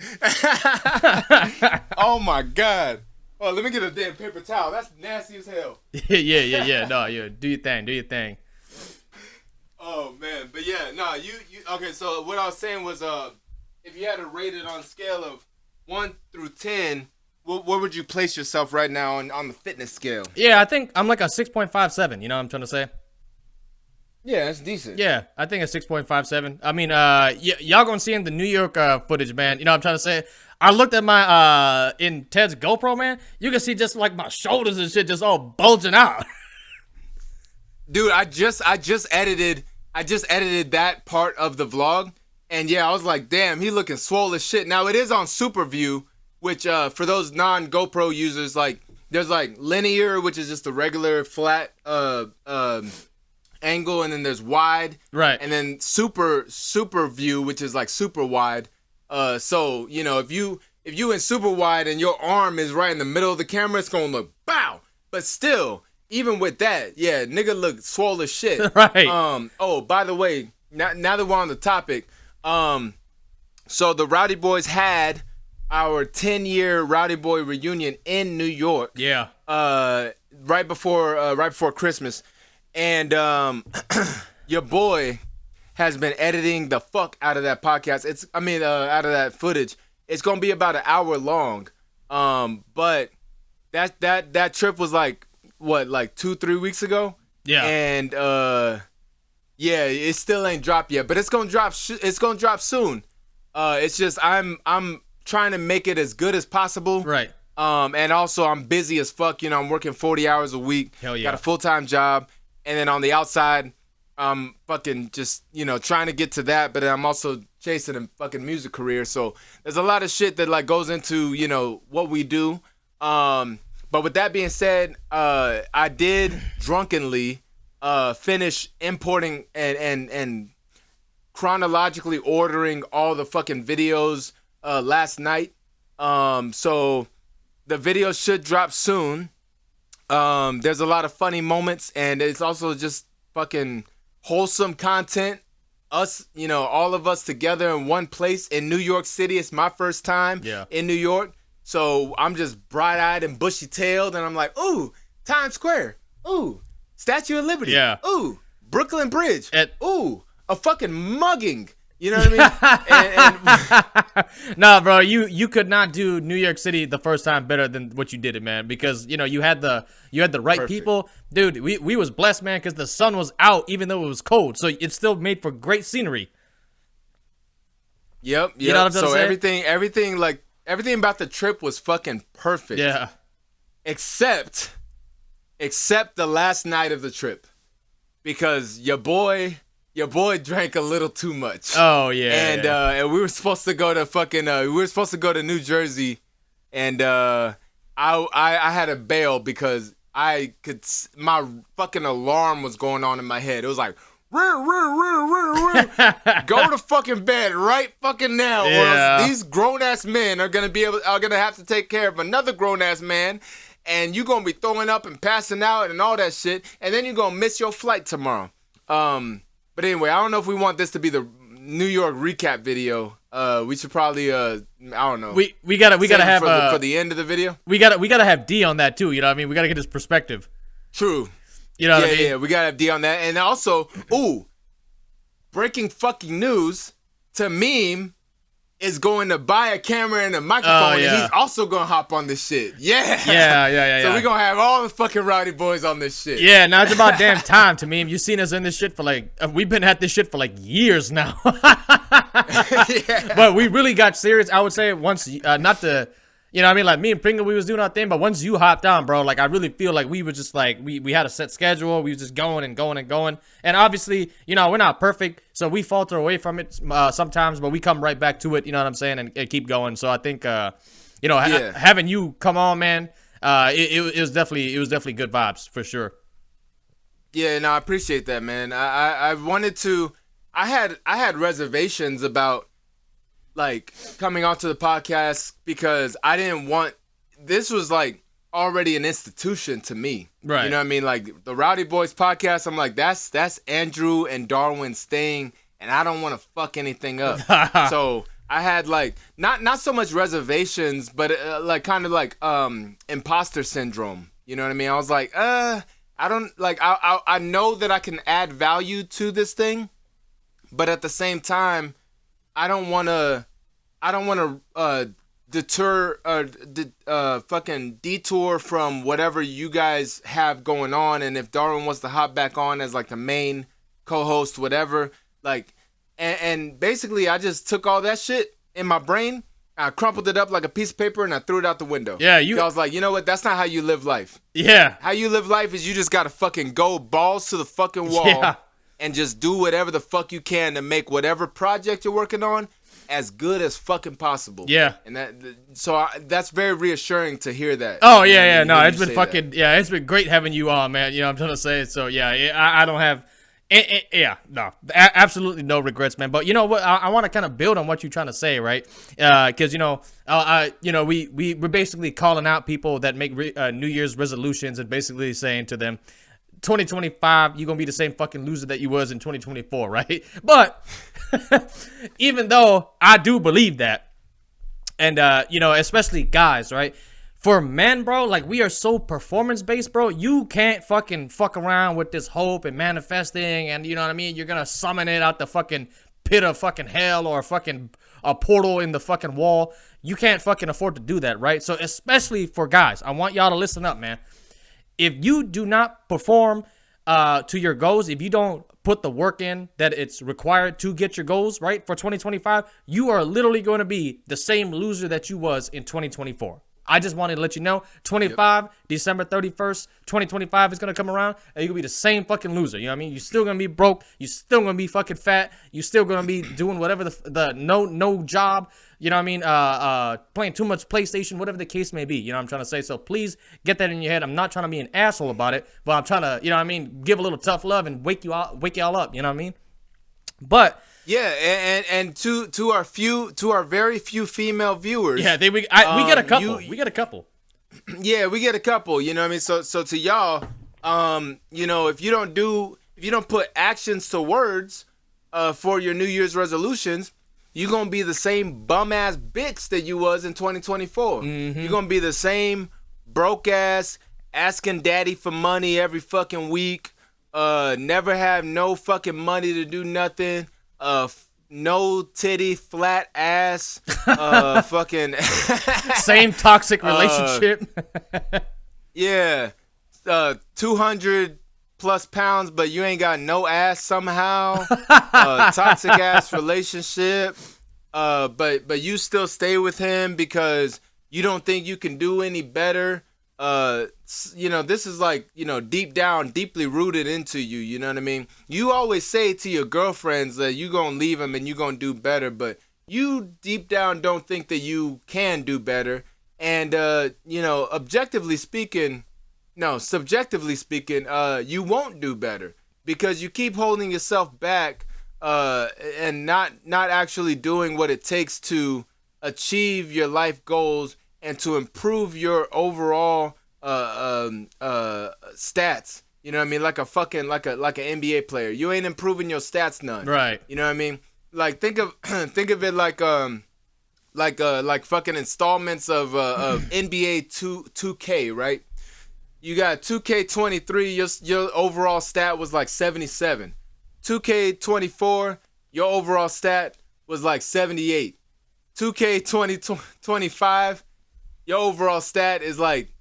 Oh my God. Oh, let me get a damn paper towel. That's nasty as hell. Yeah. No, do your thing. Oh man, but yeah, no, you okay, so what I was saying was if you had to rate it on a scale of 1 through 10, where would you place yourself right now on the fitness scale? Yeah, I think I'm like a 6.57, you know what I'm trying to say? Yeah, that's decent. Yeah, I think a 6.57. I mean, y'all gonna see in the New York footage, man. You know what I'm trying to say? I looked at my, in Ted's GoPro, man. You can see just like my shoulders and shit just all bulging out. Dude, I just edited that part of the vlog. And yeah, I was like, damn, he looking swole as shit. Now, it is on Super View, which for those non-GoPro users, like, there's like linear, which is just a regular flat angle, and then there's wide. Right. And then super view, which is like super wide. So, you know, if you in super wide and your arm is right in the middle of the camera, it's gonna look bow. But still, even with that, yeah, nigga look swole as shit. Right. Oh, by the way, now that we're on the topic, so the Rowdy Boys had our 10-year Rowdy Boy reunion in New York. Yeah. Right before Christmas, and your boy has been editing the fuck out of that podcast. Out of that footage. It's gonna be about an hour long. But that trip was like what, like 2-3 weeks ago. Yeah. And yeah, it still ain't dropped yet, but it's gonna drop. It's gonna drop soon. It's just I'm trying to make it as good as possible. Right. And also I'm busy as fuck. You know, I'm working 40 hours a week. Hell yeah. Got a full-time job, and then on the outside, I'm fucking just, you know, trying to get to that, but I'm also chasing a fucking music career. So there's a lot of shit that like goes into, you know, what we do. But with that being said, I did drunkenly finish importing and chronologically ordering all the fucking videos last night. So the video should drop soon. There's a lot of funny moments, and it's also just fucking wholesome content. Us, you know, all of us together in one place in New York City. It's my first time in New York. So I'm just bright-eyed and bushy-tailed, and I'm like, ooh, Times Square. Ooh, Statue of Liberty. Yeah. Ooh, Brooklyn Bridge. Ooh, a fucking mugging. You know what I mean? Nah, bro, you could not do New York City the first time better than what you did it, man. Because you had the right Perfect. people, dude. We was blessed, man, because the sun was out even though it was cold, so it still made for great scenery. Yep. You know what I'm trying to So say? everything about the trip was fucking perfect. Yeah. Except the last night of the trip, because your boy drank a little too much. Oh yeah. And we were supposed to go to New Jersey, and I had to bail because my fucking alarm was going on in my head. It was like, go to fucking bed right fucking now, or Yeah. else these grown ass men are gonna have to take care of another grown ass man, and you're gonna be throwing up and passing out and all that shit, and then you're gonna miss your flight tomorrow. But anyway, I don't know if we want this to be the New York recap video. We should probably I don't know. We gotta save it have for the end of the video. we gotta have D on that too. You know what I mean? We gotta get his perspective. True. You know what I mean? Yeah, we gotta have D on that. And also, breaking fucking news, Tamim is going to buy a camera and a microphone, Oh, yeah. and he's also gonna hop on this shit. Yeah. Yeah. So we're gonna have all the fucking Rowdy boys on this shit. Yeah, now it's about damn time to me. You've seen us in this shit for we've been at this shit for years now. Yeah. But we really got serious, I would say, once, not the, you know what I mean? Like me and Pringle, we was doing our thing, but once you hopped on, bro, I really feel like we were just we had a set schedule. We was just going and going and going. And obviously, we're not perfect, so we falter away from it sometimes, but we come right back to it, you know what I'm saying, and keep going. So I think, having you come on, man, it was definitely good vibes for sure. Yeah, no, I appreciate that, man. I wanted to. I had reservations about coming onto the podcast because I didn't want. This was already an institution to me. Right. You know what I mean? The Rowdy Boys podcast. I'm like, that's Andrew and Darwin's thing, and I don't want to fuck anything up. So I had not so much reservations, but imposter syndrome. You know what I mean? I was like, I don't I know that I can add value to this thing, but at the same time, I don't want to detour from whatever you guys have going on. And if Darwin wants to hop back on as the main co-host, whatever, and basically I just took all that shit in my brain, I crumpled it up like a piece of paper, and I threw it out the window. Yeah, I was like, you know what? That's not how you live life. Yeah. How you live life is you just gotta fucking go balls to the fucking wall. Yeah. And just do whatever the fuck you can to make whatever project you're working on as good as fucking possible. Yeah. And that's very reassuring to hear that. Oh, You know what I yeah. mean? No, When it's you been say fucking, that. it's been great having you on, man. You know what I'm trying to say? So, yeah, I don't have, absolutely no regrets, man. But you know what? I want to kind of build on what you're trying to say, right? Because, we're basically calling out people that make New Year's resolutions and basically saying to them, 2025, you're gonna be the same fucking loser that you was in 2024, right? But even though I do believe that, and especially guys, right? For men, bro, we are so performance based, bro. You can't fucking fuck around with this hope and manifesting, and you know what I mean? You're gonna summon it out the fucking pit of fucking hell or fucking a portal in the fucking wall. You can't fucking afford to do that, right? So especially for guys, I want y'all to listen up, man. If you do not perform to your goals, if you don't put the work in that it's required to get your goals, right, for 2025, you are literally going to be the same loser that you was in 2024. I just wanted to let you know, December 31st, 2025 is going to come around, and you're going to be the same fucking loser. You know what I mean? You're still going to be broke. You're still going to be fucking fat. You're still going to be doing whatever the no job, you know what I mean? Playing too much PlayStation, whatever the case may be. You know what I'm trying to say? So please get that in your head. I'm not trying to be an asshole about it, but I'm trying to, you know what I mean, give a little tough love and wake y'all up. You know what I mean? But yeah, and to our very few female viewers. Yeah, we get a couple. We get a couple. Yeah, we get a couple. You know what I mean? So to y'all, if you don't put actions to words, for your New Year's resolutions, you're gonna be the same bum ass bitch that you was in 2024. Mm-hmm. You're gonna be the same broke ass asking daddy for money every fucking week. never have no fucking money to do nothing, no titty, flat ass, fucking Same toxic relationship. yeah, 200 plus pounds, but you ain't got no ass somehow. Toxic ass relationship. But you still stay with him because you don't think you can do any better. This is like, deep down, deeply rooted into you. You know what I mean? You always say to your girlfriends that you gonna leave him and you gonna do better, but you deep down don't think that you can do better. And subjectively speaking, you won't do better because you keep holding yourself back and not actually doing what it takes to achieve your life goals and to improve your overall stats. You know what I mean? Like an NBA player. You ain't improving your stats none. Right. You know what I mean? Like think of it like fucking installments of NBA 2K, right? You got 2K23, your overall stat was like 77. 2K24, your overall stat was like 78. 2K25, your overall stat is like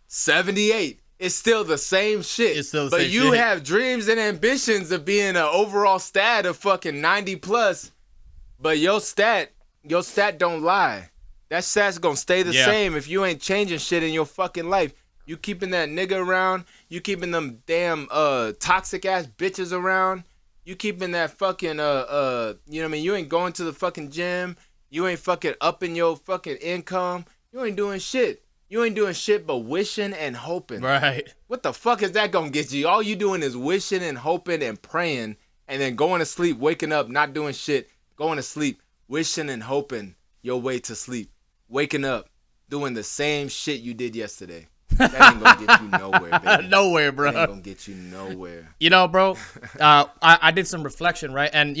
78. It's still the same shit. It's still the but same you shit. have dreams and ambitions of being an overall stat of fucking 90 plus. But your stat don't lie. That stat's gonna stay the same if you ain't changing shit in your fucking life. You keeping that nigga around. You keeping them damn toxic ass bitches around. You keeping that fucking you know what I mean? You ain't going to the fucking gym. You ain't fucking upping your fucking income. You ain't doing shit. You ain't doing shit but wishing and hoping. Right. What the fuck is that gonna get you? All you doing is wishing and hoping and praying and then going to sleep, waking up, not doing shit, going to sleep, wishing and hoping your way to sleep, waking up, doing the same shit you did yesterday. That ain't gonna get you nowhere, baby. Nowhere, bro. That ain't gonna get you nowhere. You know, bro, I did some reflection, right? And,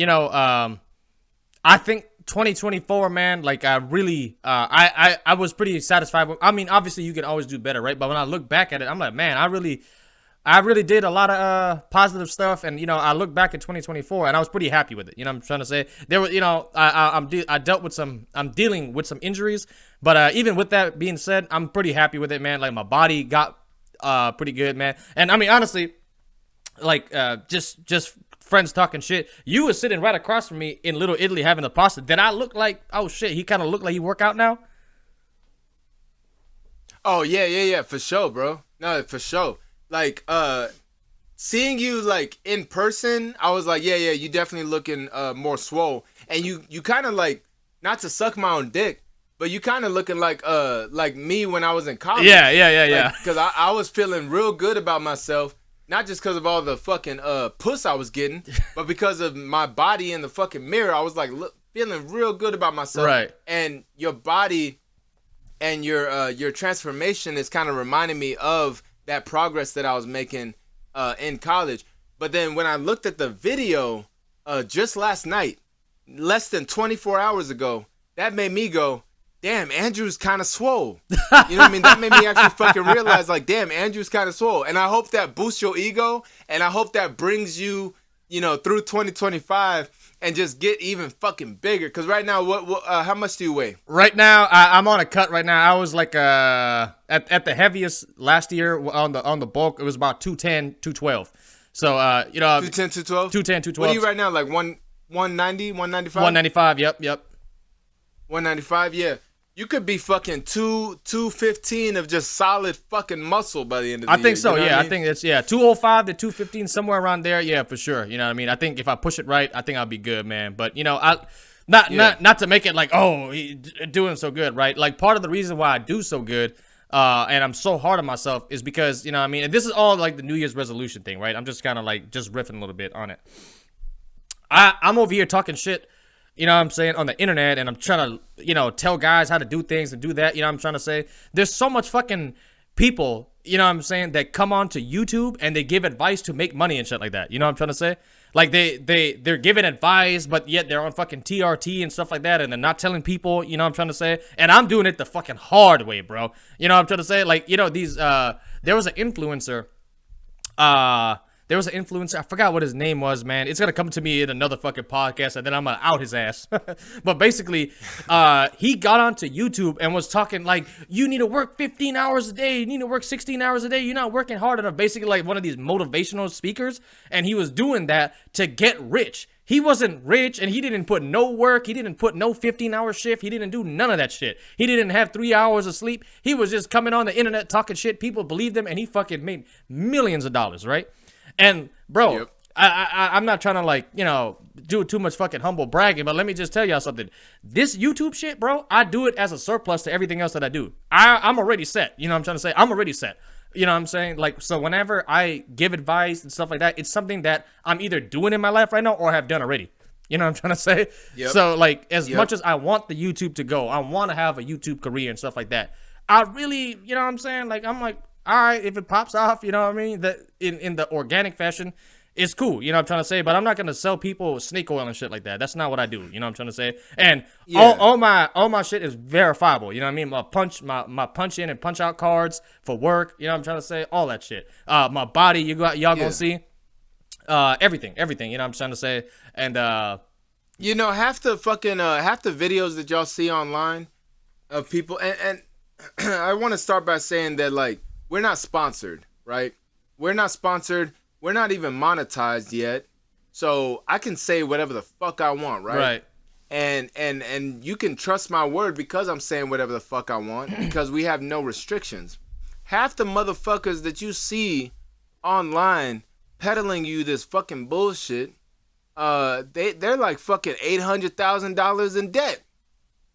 I think 2024, man, like I really, I was pretty satisfied with, I mean, obviously you can always do better, right? But when I look back at it, I'm like, man, I really did a lot of positive stuff. And, I look back at 2024 and I was pretty happy with it. You know what I'm trying to say? There was, I'm dealing with some injuries. But even with that being said, I'm pretty happy with it, man. Like my body got pretty good, man. And I mean, honestly, like just friends talking shit. You was sitting right across from me in Little Italy having a pasta. Did I look like, oh shit, he kind of looked like he work out now? Oh, yeah, for sure, bro. No, for sure. Like, seeing you, like, in person, I was like, yeah, you definitely looking more swole. And you kind of, like, not to suck my own dick, but you kind of looking like me when I was in college. Yeah. Because I was feeling real good about myself. Not just because of all the fucking puss I was getting, but because of my body in the fucking mirror. I was like feeling real good about myself. Right. And your body and your transformation is kind of reminding me of that progress that I was making in college. But then when I looked at the video just last night, less than 24 hours ago, that made me go, damn, Andrew's kind of swole. You know what I mean? That made me actually fucking realize, like, damn, Andrew's kind of swole. And I hope that boosts your ego, and I hope that brings you, through 2025 and just get even fucking bigger. Because right now, how much do you weigh? Right now, I'm on a cut right now. I was like at the heaviest last year on the bulk. It was about 210, 212. So, 210, 212? 210, 212. What are you right now? Like 190, 195? 195, yep. 195, yeah. You could be fucking 215 of just solid fucking muscle by the end of the year. I think so, you know yeah. what I mean? I think it's 205 to 215, somewhere around there. Yeah, for sure. You know what I mean? I think if I push it right, I think I'll be good, man. But not to make it like, oh, he's doing so good, right? Like part of the reason why I do so good, and I'm so hard on myself is because, you know what I mean? And this is all like the New Year's resolution thing, right? I'm just kind of like just riffing a little bit on it. I'm over here talking shit, you know what I'm saying, on the internet, and I'm trying to, tell guys how to do things and do that, you know what I'm trying to say? There's so much fucking people, you know what I'm saying, that come on to YouTube and they give advice to make money and shit like that, you know what I'm trying to say? Like, they're giving advice, but yet they're on fucking TRT and stuff like that, and they're not telling people, you know what I'm trying to say? And I'm doing it the fucking hard way, bro. You know what I'm trying to say? Like, these, there was an influencer, There was an influencer. I forgot what his name was, man. It's gonna come to me in another fucking podcast, and then I'm gonna out his ass. But basically, he got onto YouTube and was talking like, you need to work 15 hours a day. You need to work 16 hours a day. You're not working hard enough. Basically, like one of these motivational speakers, and he was doing that to get rich. He wasn't rich, and he didn't put no work. He didn't put no 15-hour shift. He didn't do none of that shit. He didn't have 3 hours of sleep. He was just coming on the internet talking shit. People believed him, and he fucking made millions of dollars, right? And, bro, Yep. I'm not trying to, like, you know, do too much fucking humble bragging, but let me just tell y'all something. This YouTube shit, bro, I do it as a surplus to everything else that I do. I'm already set. You know what I'm trying to say? I'm already set. You know what I'm saying? Like, so whenever I give advice and stuff like that, it's something that I'm either doing in my life right now or have done already. You know what I'm trying to say? Yep. So, like, as much as I want the YouTube to go, I want to have a YouTube career and stuff like that. I really, you know what I'm saying? Like, I'm like, all right, if it pops off, you know what I mean? That in the organic fashion, it's cool. You know what I'm trying to say? But I'm not going to sell people snake oil and shit like that. That's not what I do. You know what I'm trying to say? And all my shit is verifiable. You know what I mean? My punch in and punch out cards for work. You know what I'm trying to say? All that shit. My body, y'all gonna see. Everything. You know what I'm trying to say? And you know, half the videos that y'all see online of people, and I want to start by saying that, like, we're not sponsored, right? We're not sponsored. We're not even monetized yet, so I can say whatever the fuck I want, right? Right. And you can trust my word because I'm saying whatever the fuck I want because we have no restrictions. Half the motherfuckers that you see online peddling you this fucking bullshit, they're like fucking $800,000 in debt.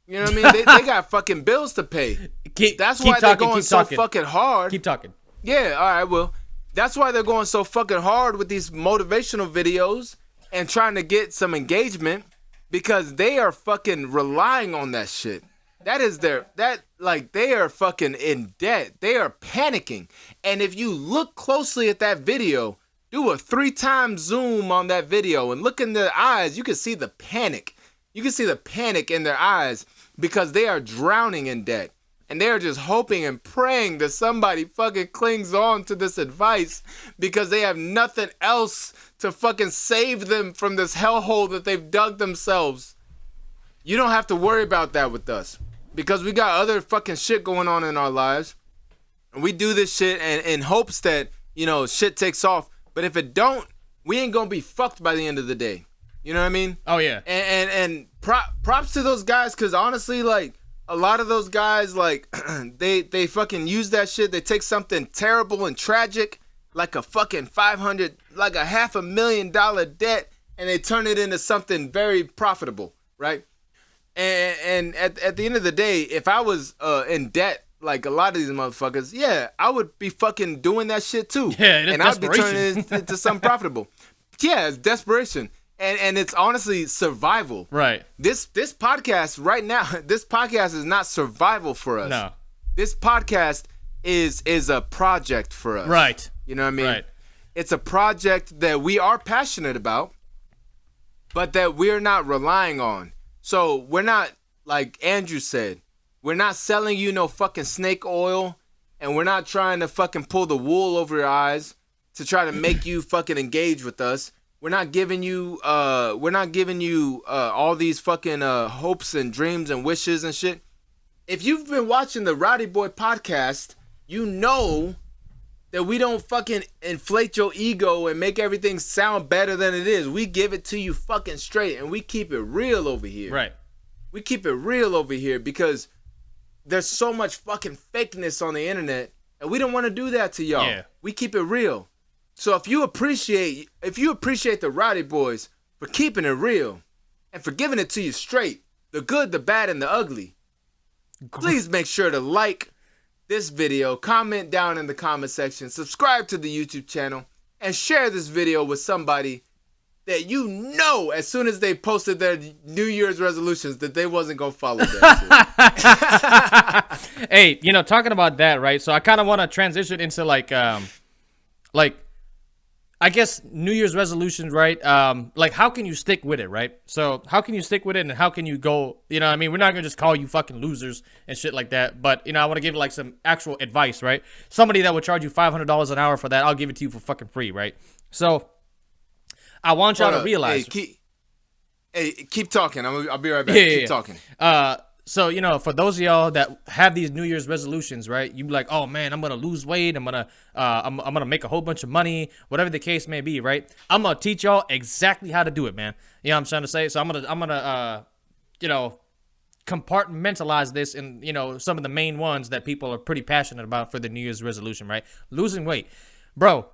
You know what I mean? They got fucking bills to pay. That's why they're going so fucking hard. Keep talking. Yeah, all right, well. That's why they're going so fucking hard with these motivational videos and trying to get some engagement because they are fucking relying on that shit. They are fucking in debt. They are panicking. And if you look closely at that video, do a 3-time zoom on that video and look in their eyes, you can see the panic. You can see the panic in their eyes because they are drowning in debt. And they're just hoping and praying that somebody fucking clings on to this advice because they have nothing else to fucking save them from this hellhole that they've dug themselves. You don't have to worry about that with us because we got other fucking shit going on in our lives. And we do this shit in hopes that, you know, shit takes off. But if it don't, we ain't gonna be fucked by the end of the day. You know what I mean? Oh, yeah. And props to those guys because honestly, like, a lot of those guys, like, they fucking use that shit. They take something terrible and tragic, like a fucking like a $500,000 debt, and they turn it into something very profitable, right? And at the end of the day, if I was in debt, like a lot of these motherfuckers, yeah, I would be fucking doing that shit too. Yeah, and I'd be turning it into something profitable. Yeah, it's desperation. And it's honestly survival. Right. This podcast right now, this podcast is not survival for us. No. This podcast is a project for us. Right. You know what I mean? Right. It's a project that we are passionate about, but that we're not relying on. So we're not, like Andrew said, we're not selling you no fucking snake oil, and we're not trying to fucking pull the wool over your eyes to try to make you fucking engage with us. We're not giving you all these fucking hopes and dreams and wishes and shit. If you've been watching the Rowdy Boy podcast, you know that we don't fucking inflate your ego and make everything sound better than it is. We give it to you fucking straight, and we keep it real over here. Right. We keep it real over here because there's so much fucking fakeness on the internet, and we don't want to do that to y'all. Yeah. We keep it real. So if you appreciate the Rowdy Boys for keeping it real and for giving it to you straight, the good, the bad, and the ugly, please make sure to like this video, comment down in the comment section, subscribe to the YouTube channel, and share this video with somebody that you know as soon as they posted their New Year's resolutions that they wasn't going to follow that shit. Hey, you know, talking about that, right? So I kind of want to transition into like I guess New Year's resolutions, right? Like how can you stick with it, right? So how can you stick with it, and how can you go? You know what I mean? We're not gonna just call you fucking losers and shit like that. But I want to give like some actual advice, right? Somebody that would charge you $500 an hour for that, I'll give it to you for fucking free, right? So I want y'all to realize. Keep talking. I'll be right back. Yeah, keep talking. So, for those of y'all that have these New Year's resolutions, right? You be like, oh man, I'm gonna lose weight. I'm gonna make a whole bunch of money, whatever the case may be, right? I'm gonna teach y'all exactly how to do it, man. You know what I'm trying to say? So I'm gonna compartmentalize this in, some of the main ones that people are pretty passionate about for the New Year's resolution, right? Losing weight. Bro,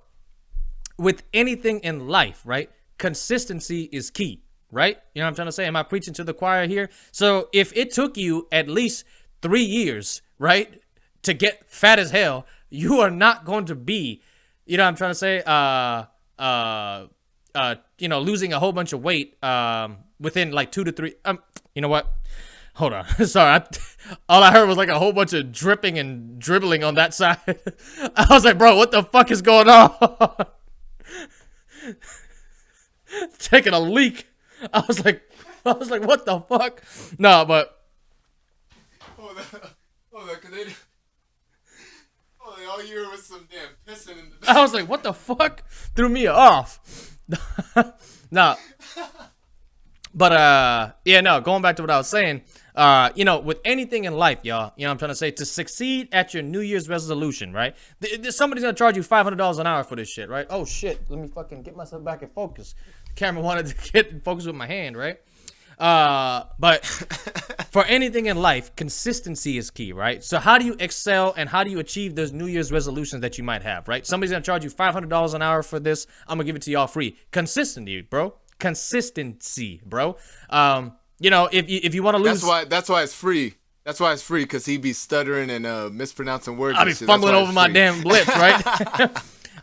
with anything in life, right? Consistency is key. Right? You know what I'm trying to say? Am I preaching to the choir here? So if it took you at least 3 years, right, to get fat as hell, you are not going to be, you know what I'm trying to say, losing a whole bunch of weight within like 2 to 3. You know what? Hold on. Sorry. All I heard was like a whole bunch of dripping and dribbling on that side. I was like, bro, what the fuck is going on? Taking a leak. I was like, what the fuck? No, but Hold on, cause all you heard was some damn pissing in the. I was like, what the fuck? Threw me off. No, but going back to what I was saying, with anything in life, y'all, you know what I'm trying to say, to succeed at your New Year's resolution, right? Somebody's gonna charge you $500 an hour for this shit, right? Oh shit, let me fucking get myself back in focus. Camera wanted to get in focus with my hand, right? But for anything in life, consistency is key, right? So how do you excel and how do you achieve those New Year's resolutions that you might have, right? Somebody's gonna charge you $500 an hour for this. I'm gonna give it to y'all free. Consistency, bro. Consistency, bro. If you want to lose, that's why it's free. That's why it's free, because he be stuttering and mispronouncing words. I be fumbling over my damn lips, right?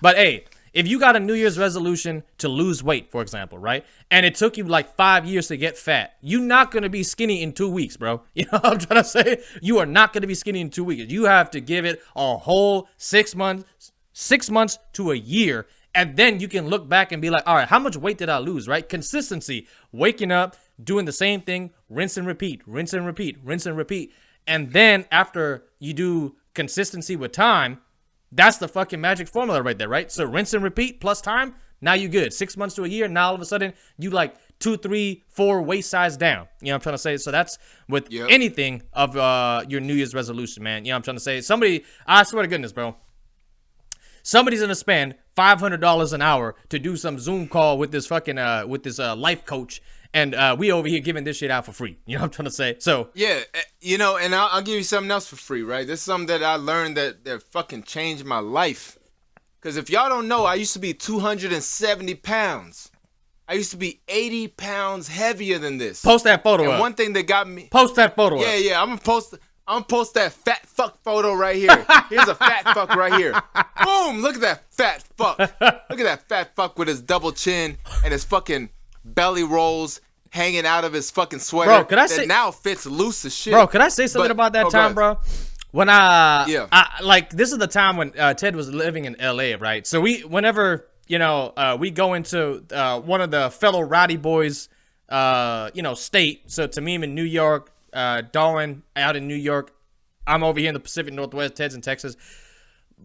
But hey, if you got a New Year's resolution to lose weight, for example, right? And it took you like 5 years to get fat, you're not going to be skinny in 2 weeks, bro. You know what I'm trying to say? You are not going to be skinny in 2 weeks. You have to give it a whole 6 months to a year. And then you can look back and be like, all right, how much weight did I lose, right? Consistency, waking up, doing the same thing, rinse and repeat, rinse and repeat, rinse and repeat. And then after you do consistency with time, that's the fucking magic formula right there, right? So rinse and repeat plus time, now you good. 6 months to a year, now all of a sudden you like 2, 3, 4 waist size down. You know what I'm trying to say? So that's with anything of your New Year's resolution, man. You know what I'm trying to say? I swear to goodness, bro. Somebody's gonna spend $500 an hour to do some Zoom call with this fucking life coach, and we over here giving this shit out for free. You know what I'm trying to say? So yeah, and I'll give you something else for free, right? This is something that I learned that fucking changed my life. Because if y'all don't know, I used to be 270 pounds. I used to be 80 pounds heavier than this. Post that photo and up. One thing that got me. Post that photo up. Yeah, I'm gonna post that fat fuck photo right here. Here's a fat fuck right here. Boom! Look at that fat fuck. Look at that fat fuck with his double chin and his fucking belly rolls hanging out of his fucking sweater. Bro, could I say now fits loose as shit. Bro, could I say something about that time, bro? When this is the time when Ted was living in LA, right? So whenever we go into one of the fellow Rowdy boys, state. So Tamim in New York. Darwin out in New York, I'm over here in the Pacific Northwest, Ted's in Texas.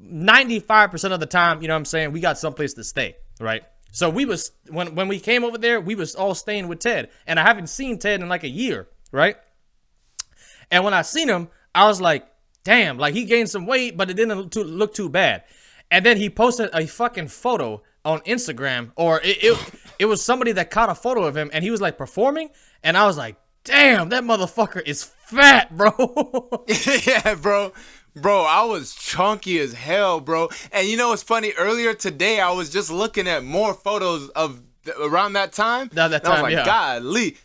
95% of the time, you know what I'm saying, we got someplace to stay, right? So we was, when we came over there, we was all staying with Ted, and I haven't seen Ted in like a year, right? And when I seen him, I was like, damn, like he gained some weight, but it didn't look too bad. And then he posted a fucking photo on Instagram, or it was somebody that caught a photo of him, and he was like performing, and I was like, damn, that motherfucker is fat, bro. Yeah, bro. Bro, I was chunky as hell, bro. And you know what's funny? Earlier today, I was just looking at more photos of around that time. I was like, golly.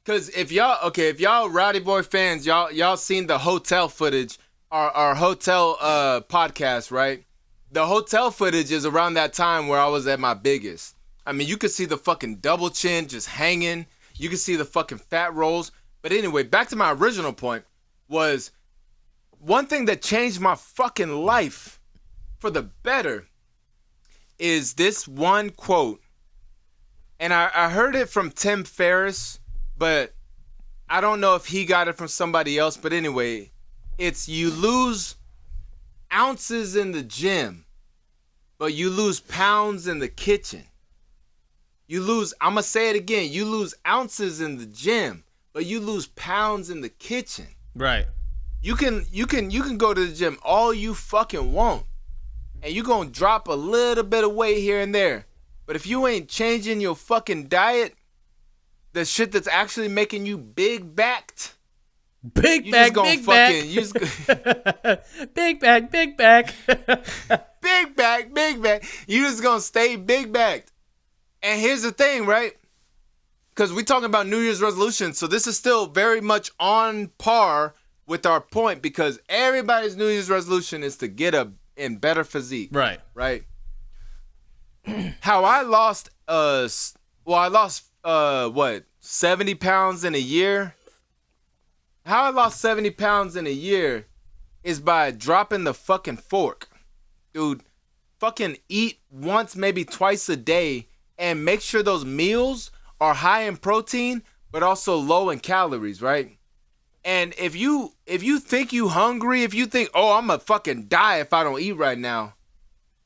Because if y'all Rowdy Boy fans, y'all seen the hotel footage, our hotel podcast, right? The hotel footage is around that time where I was at my biggest. I mean, you could see the fucking double chin just hanging. You can see the fucking fat rolls. But anyway, back to my original point was one thing that changed my fucking life for the better is this one quote. And I heard it from Tim Ferriss, but I don't know if he got it from somebody else. But anyway, it's you lose ounces in the gym, but you lose pounds in the kitchen. I'm going to say it again. You lose ounces in the gym, but you lose pounds in the kitchen. Right. You can go to the gym all you fucking want, and you going to drop a little bit of weight here and there. But if you ain't changing your fucking diet, the shit that's actually making you big-backed, Big back. Big back. Big back. big back. You just gonna stay big-backed. And here's the thing, right? Because we talking about New Year's resolutions, so this is still very much on par with our point, because everybody's New Year's resolution is to get in better physique. Right. Right. How I lost 70 pounds in a year. How I lost 70 pounds in a year is by dropping the fucking fork. Dude, fucking eat once, maybe twice a day, and make sure those meals are high in protein, but also low in calories, right? And if you think you hungry, if you think, oh, I'm gonna fucking die if I don't eat right now,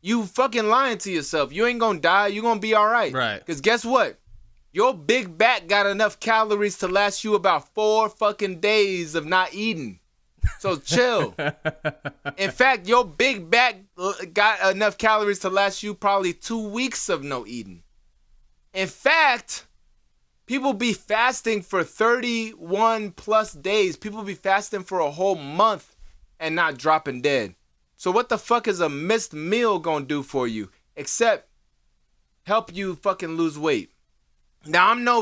you fucking lying to yourself. You ain't gonna die. You gonna be all right. Right. Because guess what? Your big back got enough calories to last you about 4 fucking days of not eating. So chill. In fact, your big back got enough calories to last you probably 2 weeks of no eating. In fact, people be fasting for 31 plus days. People be fasting for a whole month and not dropping dead. So what the fuck is a missed meal gonna do for you except help you fucking lose weight? Now I'm no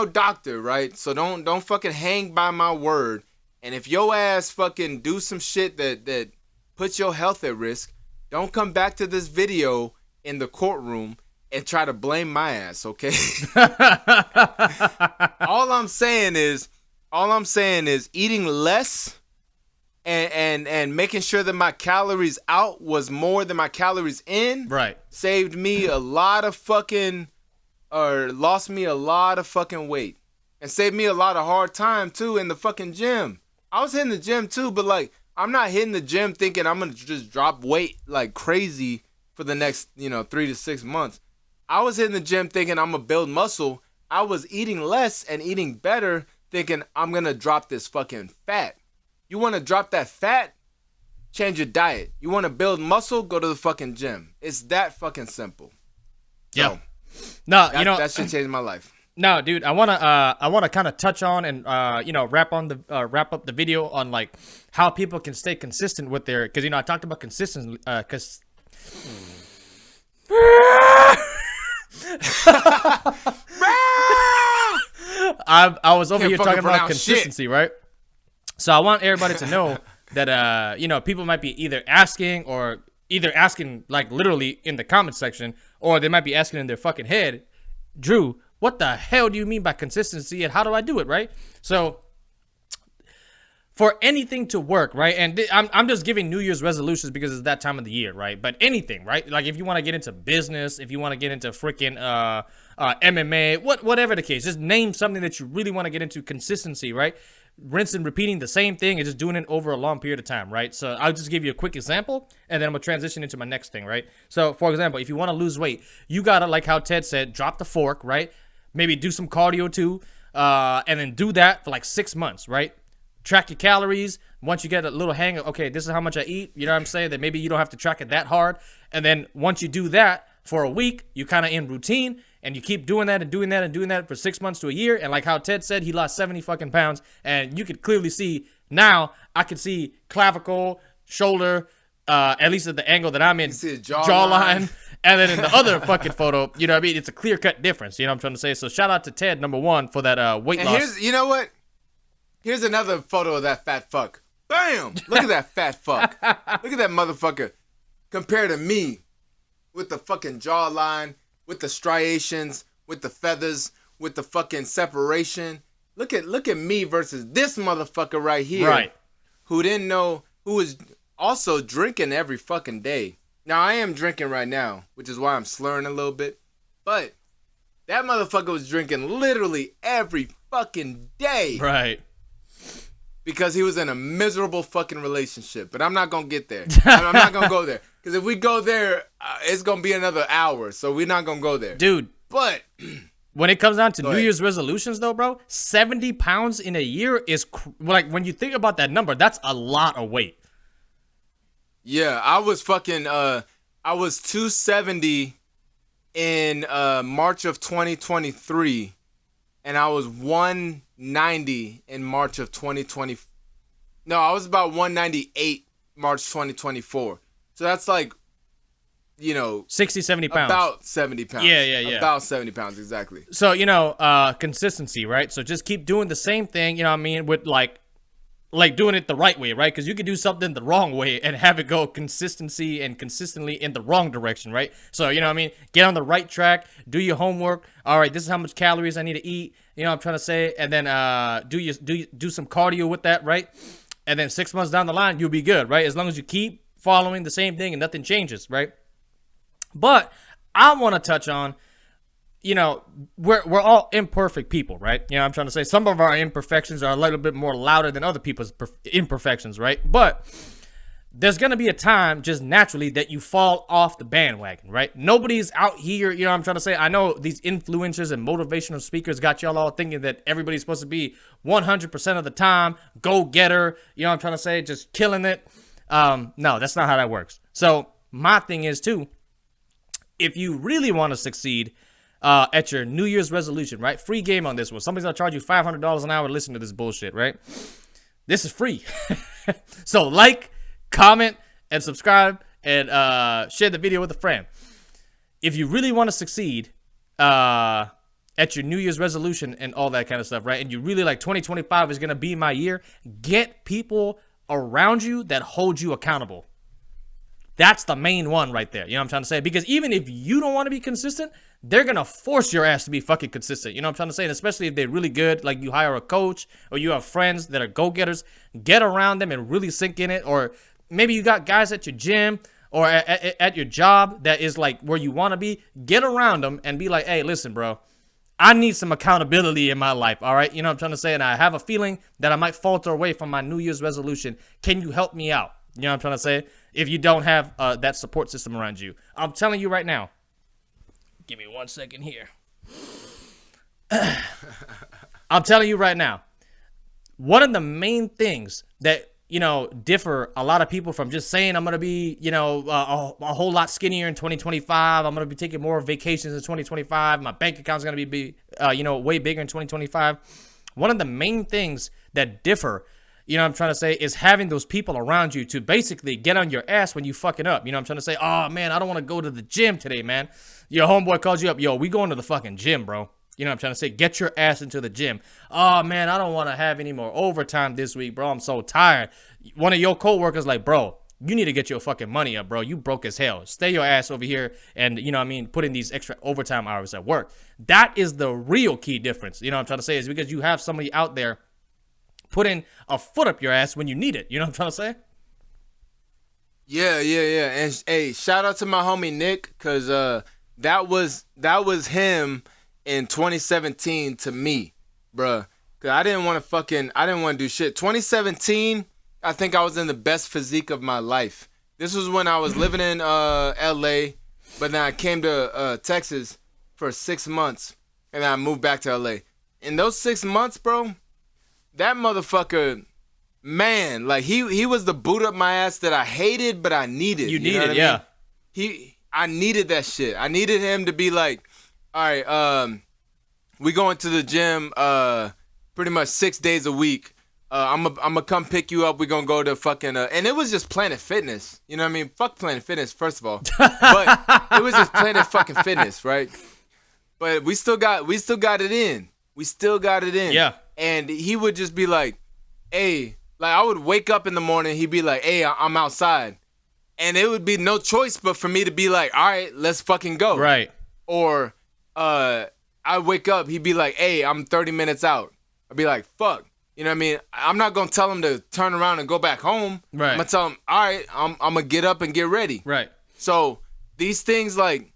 doctor, right? So don't fucking hang by my word. And if your ass fucking do some shit that puts your health at risk, don't come back to this video in the courtroom and try to blame my ass, okay? All I'm saying is eating less and making sure that my calories out was more than my calories in. Right. Saved me a lot of fucking, or lost me a lot of fucking weight. And saved me a lot of hard time too in the fucking gym. I was hitting the gym too, but like, I'm not hitting the gym thinking I'm gonna just drop weight like crazy for the next, 3 to 6 months. I was hitting the gym thinking I'm gonna build muscle. I was eating less and eating better thinking I'm gonna drop this fucking fat. You wanna drop that fat? Change your diet. You wanna build muscle? Go to the fucking gym. It's that fucking simple. Yeah. So, No, that shit changed my life. No, dude, I wanna kind of touch on and wrap up the video on like how people can stay consistent with their, because I talked about consistency. I was over here talking about consistency, right? So I want everybody to know that people might be either asking like literally in the comment section, or they might be asking in their fucking head, Drew, what the hell do you mean by consistency and how do I do it, right? So for anything to work, right? And I'm just giving New Year's resolutions because it's that time of the year, right? But anything, right? Like if you want to get into business, if you want to get into freaking MMA, whatever the case, just name something that you really want to get into. Consistency, right? Rinse and repeating the same thing and just doing it over a long period of time, right? So I'll just give you a quick example and then I'm gonna transition into my next thing, right? So for example, if you want to lose weight, you gotta, like how Ted said, drop the fork, right? Maybe do some cardio too, and then do that for like 6 months, right? Track your calories. Once you get a little hang of, okay, this is how much I eat, you know what I'm saying? That maybe you don't have to track it that hard. And then once you do that for a week, you kind of in routine and you keep doing that and doing that and doing that for 6 months to a year. And like how Ted said, he lost 70 fucking pounds. And you could clearly see now, I can see clavicle, shoulder, at least at the angle that I'm in, jawline. And then in the other fucking photo, you know what I mean? It's a clear-cut difference, you know what I'm trying to say? So shout out to Ted, number one, for that weight loss. You know what? Here's another photo of that fat fuck. Bam! Look at that fat fuck. Look at that motherfucker. Compared to me, with the fucking jawline, with the striations, with the feathers, with the fucking separation. Look at me versus this motherfucker right here. Right. Who didn't know, who was also drinking every fucking day. Now, I am drinking right now, which is why I'm slurring a little bit. But that motherfucker was drinking literally every fucking day. Right. Because he was in a miserable fucking relationship. But I'm not going to get there. I'm not going to go there. Because if we go there, it's going to be another hour. So we're not going to go there. Dude. But when it comes down to New Year's resolutions, though, bro, 70 pounds in a year is, like, when you think about that number, that's a lot of weight. Yeah, I was fucking, I was 270 in March of 2023. And I was 190 in March of 2020. No, I was about 198 March 2024. So that's like, 60, 70 pounds. About 70 pounds. Yeah. About 70 pounds, exactly. So, consistency, right? So just keep doing the same thing, with like doing it the right way, right? Because you could do something the wrong way and have it go consistently in the wrong direction, right? So, get on the right track, do your homework. All right, this is how much calories I need to eat, I'm trying to say, and then do some cardio with that, right? And then 6 months down the line, you'll be good, right? As long as you keep following the same thing and nothing changes, right? But I want to touch on, we're all imperfect people, right? I'm trying to say some of our imperfections are a little bit more louder than other people's imperfections, right? But there's going to be a time just naturally that you fall off the bandwagon, right? Nobody's out here, I'm trying to say, I know these influencers and motivational speakers got y'all all thinking that everybody's supposed to be 100% of the time, go-getter, I'm trying to say, just killing it. No, that's not how that works. So my thing is, too, if you really want to succeed at your New Year's resolution, right? Free game on this one. Somebody's going to charge you $500 an hour to listen to this bullshit, right? This is free. So like, comment, and subscribe, and share the video with a friend. If you really want to succeed at your New Year's resolution and all that kind of stuff, right? And you really like 2025 is going to be my year, get people around you that hold you accountable. That's the main one right there. You know what I'm trying to say? Because even if you don't want to be consistent, they're going to force your ass to be fucking consistent. You know what I'm trying to say? And especially if they're really good, like you hire a coach or you have friends that are go-getters, get around them and really sink in it. Or maybe you got guys at your gym or at your job that is like where you want to be. Get around them and be like, hey, listen, bro, I need some accountability in my life, all right? You know what I'm trying to say? And I have a feeling that I might falter away from my New Year's resolution. Can you help me out? You know what I'm trying to say? If you don't have that support system around you. I'm telling you right now. Give me 1 second here. I'm telling you right now. One of the main things that, differ a lot of people from just saying I'm going to be, a whole lot skinnier in 2025. I'm going to be taking more vacations in 2025. My bank account's going to be, way bigger in 2025. One of the main things that differ, what I'm trying to say, is having those people around you to basically get on your ass when you fucking up. I'm trying to say, oh, man, I don't want to go to the gym today, man. Your homeboy calls you up. Yo, we going to the fucking gym, bro. You know what I'm trying to say? Get your ass into the gym. Oh, man, I don't want to have any more overtime this week, bro. I'm so tired. One of your coworkers like, bro, you need to get your fucking money up, bro. You broke as hell. Stay your ass over here and, put in these extra overtime hours at work. That is the real key difference. You know what I'm trying to say? Is because you have somebody out there putting a foot up your ass when you need it. You know what I'm trying to say? Yeah. And hey, shout out to my homie Nick, because that was him in 2017 to me, bruh. Cause I didn't want to do shit. 2017, I think I was in the best physique of my life. This was when I was living in LA, but then I came to Texas for 6 months, and then I moved back to LA. In those 6 months, bro, that motherfucker, man, like he was the boot up my ass that I hated, but I needed. You needed, yeah. I needed that shit. I needed him to be like, all right, we going to the gym pretty much 6 days a week. I'm gonna come pick you up. We're gonna go to fucking and it was just Planet Fitness. You know what I mean? Fuck Planet Fitness, first of all. But it was just Planet fucking Fitness, right? But we still got it in. We still got it in. Yeah. And he would just be like, hey, like I would wake up in the morning, he'd be like, hey, I'm outside. And it would be no choice but for me to be like, all right, let's fucking go. Right. Or I wake up, he'd be like, hey, I'm 30 minutes out. I'd be like, fuck. You know what I mean? I'm not going to tell him to turn around and go back home. Right. I'm going to tell him, all right, I'm going to get up and get ready. Right. So these things like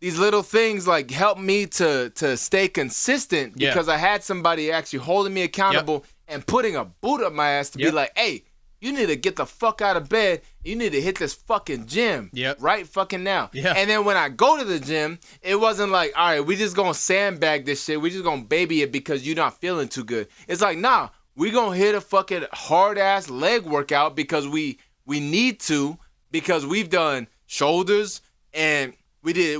these little things like help me to stay consistent because I had somebody actually holding me accountable and putting a boot up my ass to be like, hey, you need to get the fuck out of bed. You need to hit this fucking gym right fucking now. And then when I go to the gym, it wasn't like, all right, we just gonna sandbag this shit. We just gonna baby it because you're not feeling too good. It's like, nah, we gonna hit a fucking hard ass leg workout because we need to, because we've done shoulders and we did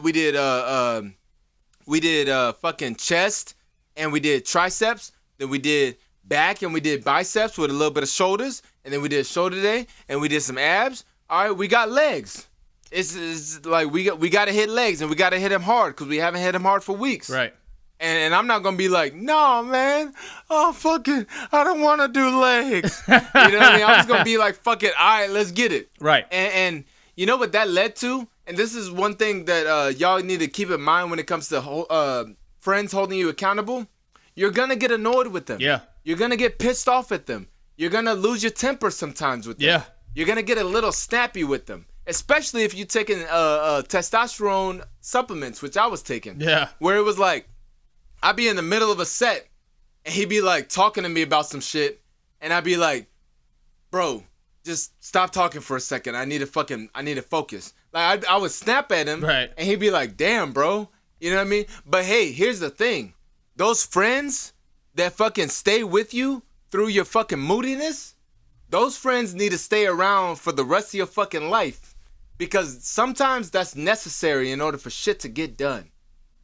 fucking chest and we did triceps. Then we did back and we did biceps with a little bit of shoulders. And then we did shoulder day, and we did some abs. All right, we got legs. It's like we got to hit legs, and we got to hit them hard because we haven't hit them hard for weeks. Right. And I'm not gonna be like, no, man, I don't want to do legs. You know what I mean? I'm just gonna be like, fuck it, all right, let's get it. Right. And you know what that led to? And this is one thing that y'all need to keep in mind when it comes to friends holding you accountable. You're gonna get annoyed with them. Yeah. You're gonna get pissed off at them. You're going to lose your temper sometimes with them. Yeah. You're going to get a little snappy with them, especially if you're taking testosterone supplements, which I was taking. Yeah. Where it was like, I'd be in the middle of a set, and he'd be like talking to me about some shit, and I'd be like, bro, just stop talking for a second. I need to focus. Like, I would snap at him, right, and he'd be like, damn, bro. You know what I mean? But hey, here's the thing. Those friends that fucking stay with you through your fucking moodiness, those friends need to stay around for the rest of your fucking life, because sometimes that's necessary in order for shit to get done.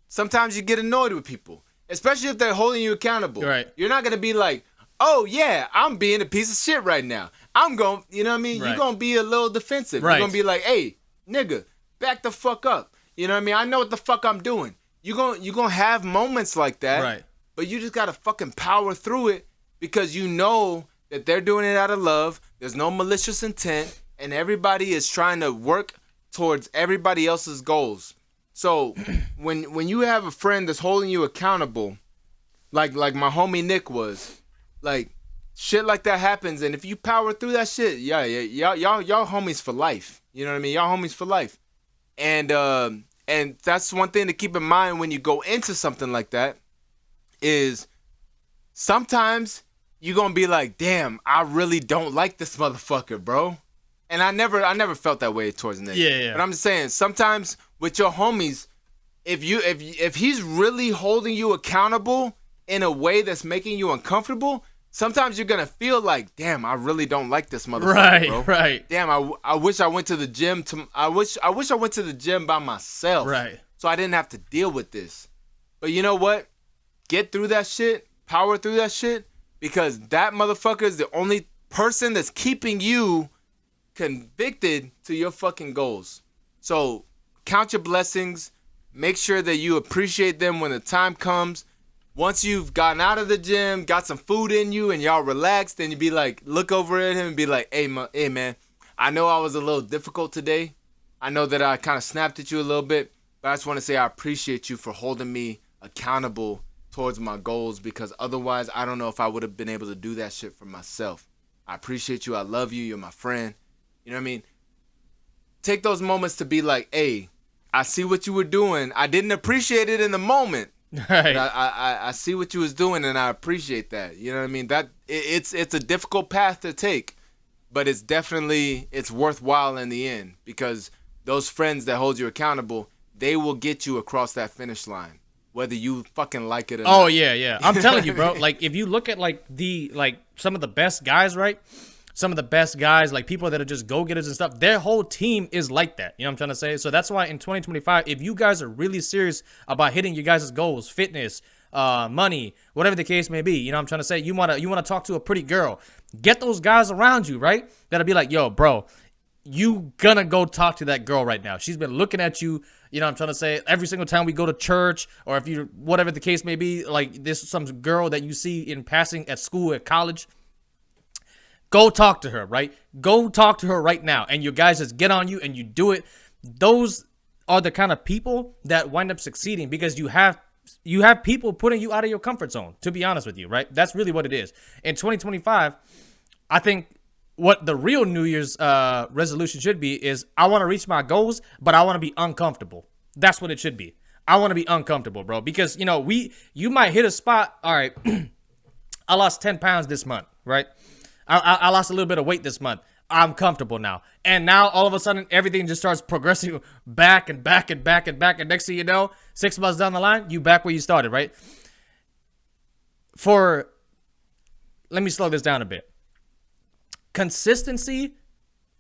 Sometimes you get annoyed with people, especially if they're holding you accountable. Right. You're not going to be like, oh yeah, I'm being a piece of shit right now. I'm going, you know what I mean? Right. You're going to be a little defensive. Right. You're going to be like, hey, nigga, back the fuck up. You know what I mean? I know what the fuck I'm doing. You're going to have moments like that. Right. But you just got to fucking power through it, because you know that they're doing it out of love. There's no malicious intent, and everybody is trying to work towards everybody else's goals. So when you have a friend that's holding you accountable, like my homie Nick was, like, shit like that happens, and if you power through that shit, y'all homies for life. You know what I mean? Y'all homies for life. And that's one thing to keep in mind when you go into something like that, is sometimes you're going to be like, damn, I really don't like this motherfucker, bro. And I never felt that way towards Nick. Yeah. But I'm just saying, sometimes with your homies, if he's really holding you accountable in a way that's making you uncomfortable, sometimes you're going to feel like, damn, I really don't like this motherfucker, bro. Right. Damn, I wish I went to the gym I wish I went to the gym by myself. Right. So I didn't have to deal with this. But you know what? Get through that shit. Power through that shit. Because that motherfucker is the only person that's keeping you convicted to your fucking goals. So count your blessings. Make sure that you appreciate them when the time comes. Once you've gotten out of the gym, got some food in you, and y'all relaxed, then you be like, look over at him and be like, hey man, I know I was a little difficult today. I know that I kind of snapped at you a little bit, but I just want to say I appreciate you for holding me accountable towards my goals, because otherwise I don't know if I would have been able to do that shit for myself. I appreciate you. I love you. You're my friend. You know what I mean? Take those moments to be like, hey, I see what you were doing. I didn't appreciate it in the moment. Right. But I see what you was doing, and I appreciate that. You know what I mean? That it's a difficult path to take, but it's worthwhile in the end, because those friends that hold you accountable, they will get you across that finish line, whether you fucking like it or not. Oh yeah. I'm telling you, bro. Like, if you look at some of the best guys, right? Some of the best guys, like people that are just go-getters and stuff, their whole team is like that. You know what I'm trying to say? So that's why in 2025, if you guys are really serious about hitting your guys' goals, fitness, money, whatever the case may be, you know what I'm trying to say? You wanna talk to a pretty girl. Get those guys around you, right? That'll be like, yo, bro, you gonna go talk to that girl right now. She's been looking at you, you know what I'm trying to say, every single time we go to church, or if you, whatever the case may be, like this is some girl that you see in passing at school, at college. Go talk to her, right? Go talk to her right now. And you guys just get on you and you do it. Those are the kind of people that wind up succeeding, because you have people putting you out of your comfort zone, to be honest with you, right? That's really what it is. In 2025, I think what the real New Year's resolution should be is I want to reach my goals, but I want to be uncomfortable. That's what it should be. I want to be uncomfortable, bro, because you might hit a spot. All right, I lost 10 pounds this month, right? I lost a little bit of weight this month. I'm comfortable now. And now all of a sudden everything just starts progressing back and back and back and back. And next thing you know, 6 months down the line, you back where you started, right? Let me slow this down a bit. Consistency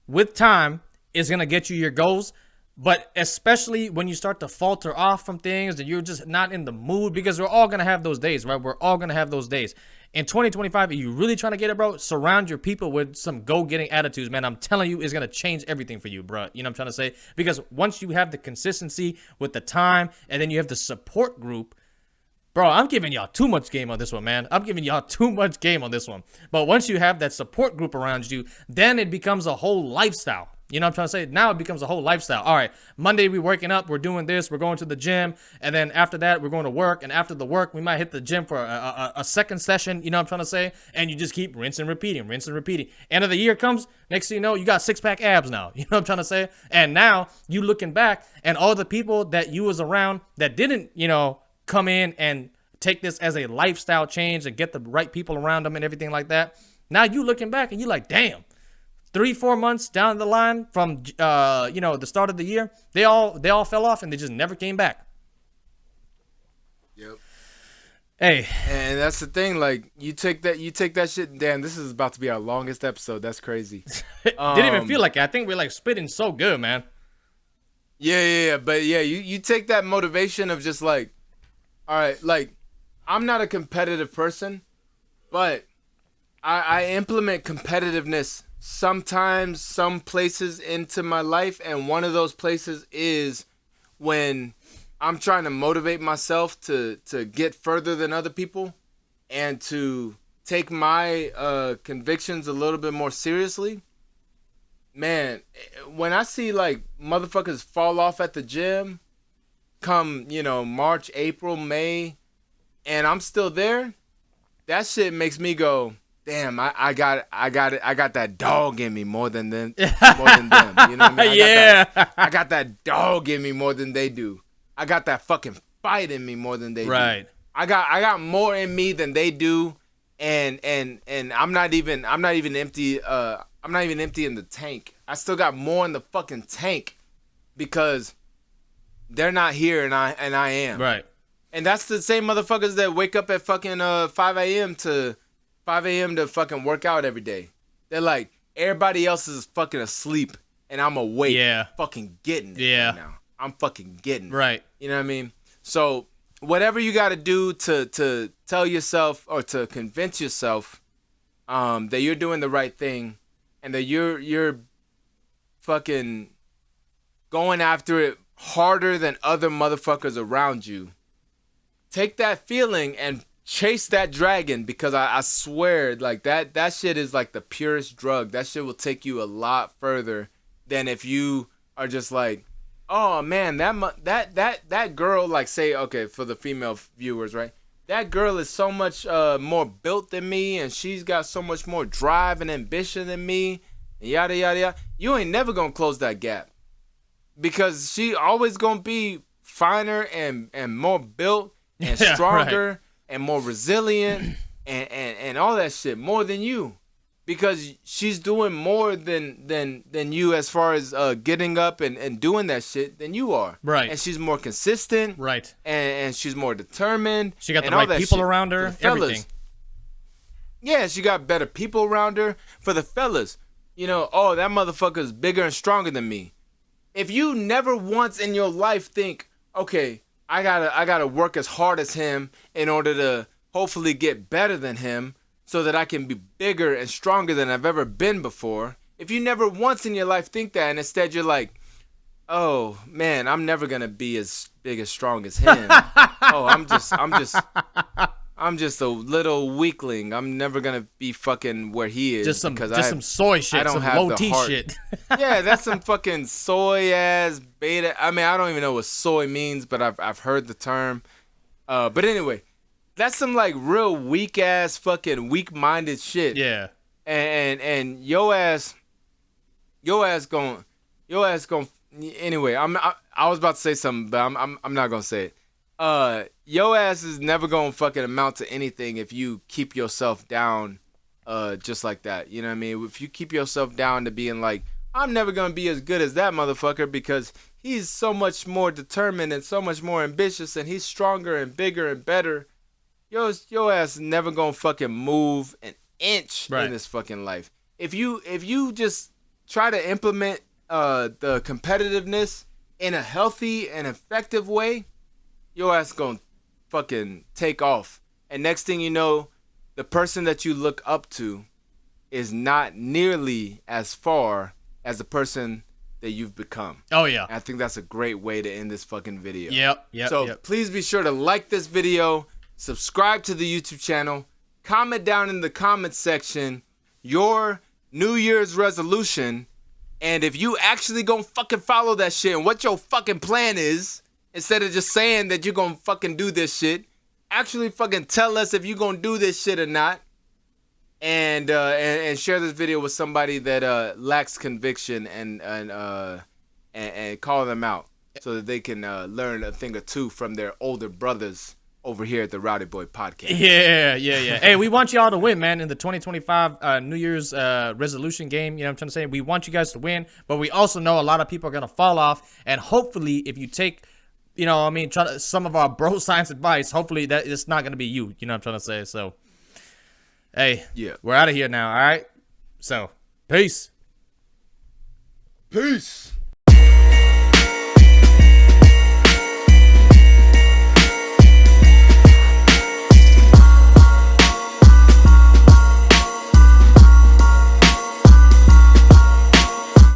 with time is going to get you your goals. But especially when you start to falter off from things and you're just not in the mood, because we're all going to have those days, right? We're all going to have those days. In 2025, are you really trying to get it, bro? Surround your people with some go-getting attitudes, man. I'm telling you, it's going to change everything for you, bro. You know what I'm trying to say? Because once you have the consistency with the time and then you have the support group, bro, I'm giving y'all too much game on this one, man. I'm giving y'all too much game on this one. But once you have that support group around you, then it becomes a whole lifestyle. You know what I'm trying to say? Now it becomes a whole lifestyle. All right, Monday we waking up, we're doing this, we're going to the gym, and then after that we're going to work, and after the work we might hit the gym for a second session, you know what I'm trying to say? And you just keep rinse and repeating. End of the year comes, next thing you know, you got 6-pack abs now. You know what I'm trying to say? And now you looking back, and all the people that you was around that didn't, come in and take this as a lifestyle change and get the right people around them and everything like that. Now you looking back and you like, damn. 3-4 months down the line from the start of the year, they all fell off and they just never came back. Yep. Hey, and that's the thing. Like you take that shit. Damn, this is about to be our longest episode. That's crazy. Didn't even feel like it. I think we're like spitting so good, man. Yeah. But yeah, you take that motivation of just like, all right, like I'm not a competitive person, but I implement competitiveness sometimes, some places into my life, and one of those places is when I'm trying to motivate myself to get further than other people and to take my convictions a little bit more seriously. Man, when I see like motherfuckers fall off at the gym come, March, April, May, and I'm still there, that shit makes me go, damn, I got that dog in me more than them. You know what I mean? I got that dog in me more than they do. I got that fucking fight in me more than they do. Right. I got more in me than they do, and I'm not even empty. I'm not even empty in the tank. I still got more in the fucking tank because they're not here and I am. Right. And that's the same motherfuckers that wake up at fucking 5 a.m. to fucking work out every day. They're like, everybody else is fucking asleep and I'm awake. Yeah. Fucking getting it right now. I'm fucking getting it. Right. You know what I mean? So whatever you got to do to tell yourself or to convince yourself that you're doing the right thing and that you're fucking going after it harder than other motherfuckers around you, take that feeling and chase that dragon, because I swear, like that shit is like the purest drug. That shit will take you a lot further than if you are just like, oh man, that girl, like, say, okay, for the female viewers, right? That girl is so much more built than me, and she's got so much more drive and ambition than me, and yada yada yada. You ain't never gonna close that gap, because she always gonna be finer and more built and stronger. Right. And more resilient and all that shit, more than you, because she's doing more than you as far as getting up and doing that shit than you are. Right. And she's more consistent. Right. And she's more determined. She got the right people around her. Everything. Yeah, she got better people around her. For the fellas, oh, that motherfucker's bigger and stronger than me. If you never once in your life think, okay, I gotta work as hard as him in order to hopefully get better than him so that I can be bigger and stronger than I've ever been before. If you never once in your life think that, and instead you're like, oh man, I'm never gonna be as big as strong as him. Oh, I'm just a little weakling. I'm never gonna be fucking where he is. Just some soy shit. I don't have low T shit. Yeah, that's some fucking soy ass beta. I mean, I don't even know what soy means, but I've heard the term. But anyway, that's some like real weak ass fucking weak minded shit. Yeah. and your ass going anyway. I was about to say something, but I'm not gonna say it. Your ass is never gonna fucking amount to anything if you keep yourself down, just like that. You know what I mean? If you keep yourself down to being like, I'm never gonna be as good as that motherfucker because he's so much more determined and so much more ambitious and he's stronger and bigger and better. Your ass is never gonna fucking move an inch in this fucking life. If you just try to implement the competitiveness in a healthy and effective way, your ass gonna fucking take off. And next thing you know, the person that you look up to is not nearly as far as the person that you've become. Oh, yeah. And I think that's a great way to end this fucking video. Yep. So please be sure to like this video, subscribe to the YouTube channel, comment down in the comment section your New Year's resolution, and if you actually gonna fucking follow that shit and what your fucking plan is, instead of just saying that you're gonna fucking do this shit, actually fucking tell us if you're gonna do this shit or not. And share this video with somebody that lacks conviction and call them out so that they can learn a thing or two from their older brothers over here at the Rowdy Boy Podcast. Yeah. Hey, we want y'all to win, man, in the 2025 New Year's resolution game. You know what I'm trying to say? We want you guys to win, but we also know a lot of people are going to fall off. And hopefully, if you take, some of our bro science advice, hopefully that it's not going to be you. You know what I'm trying to say? So, hey, we're out of here now, all right? So, peace. Peace.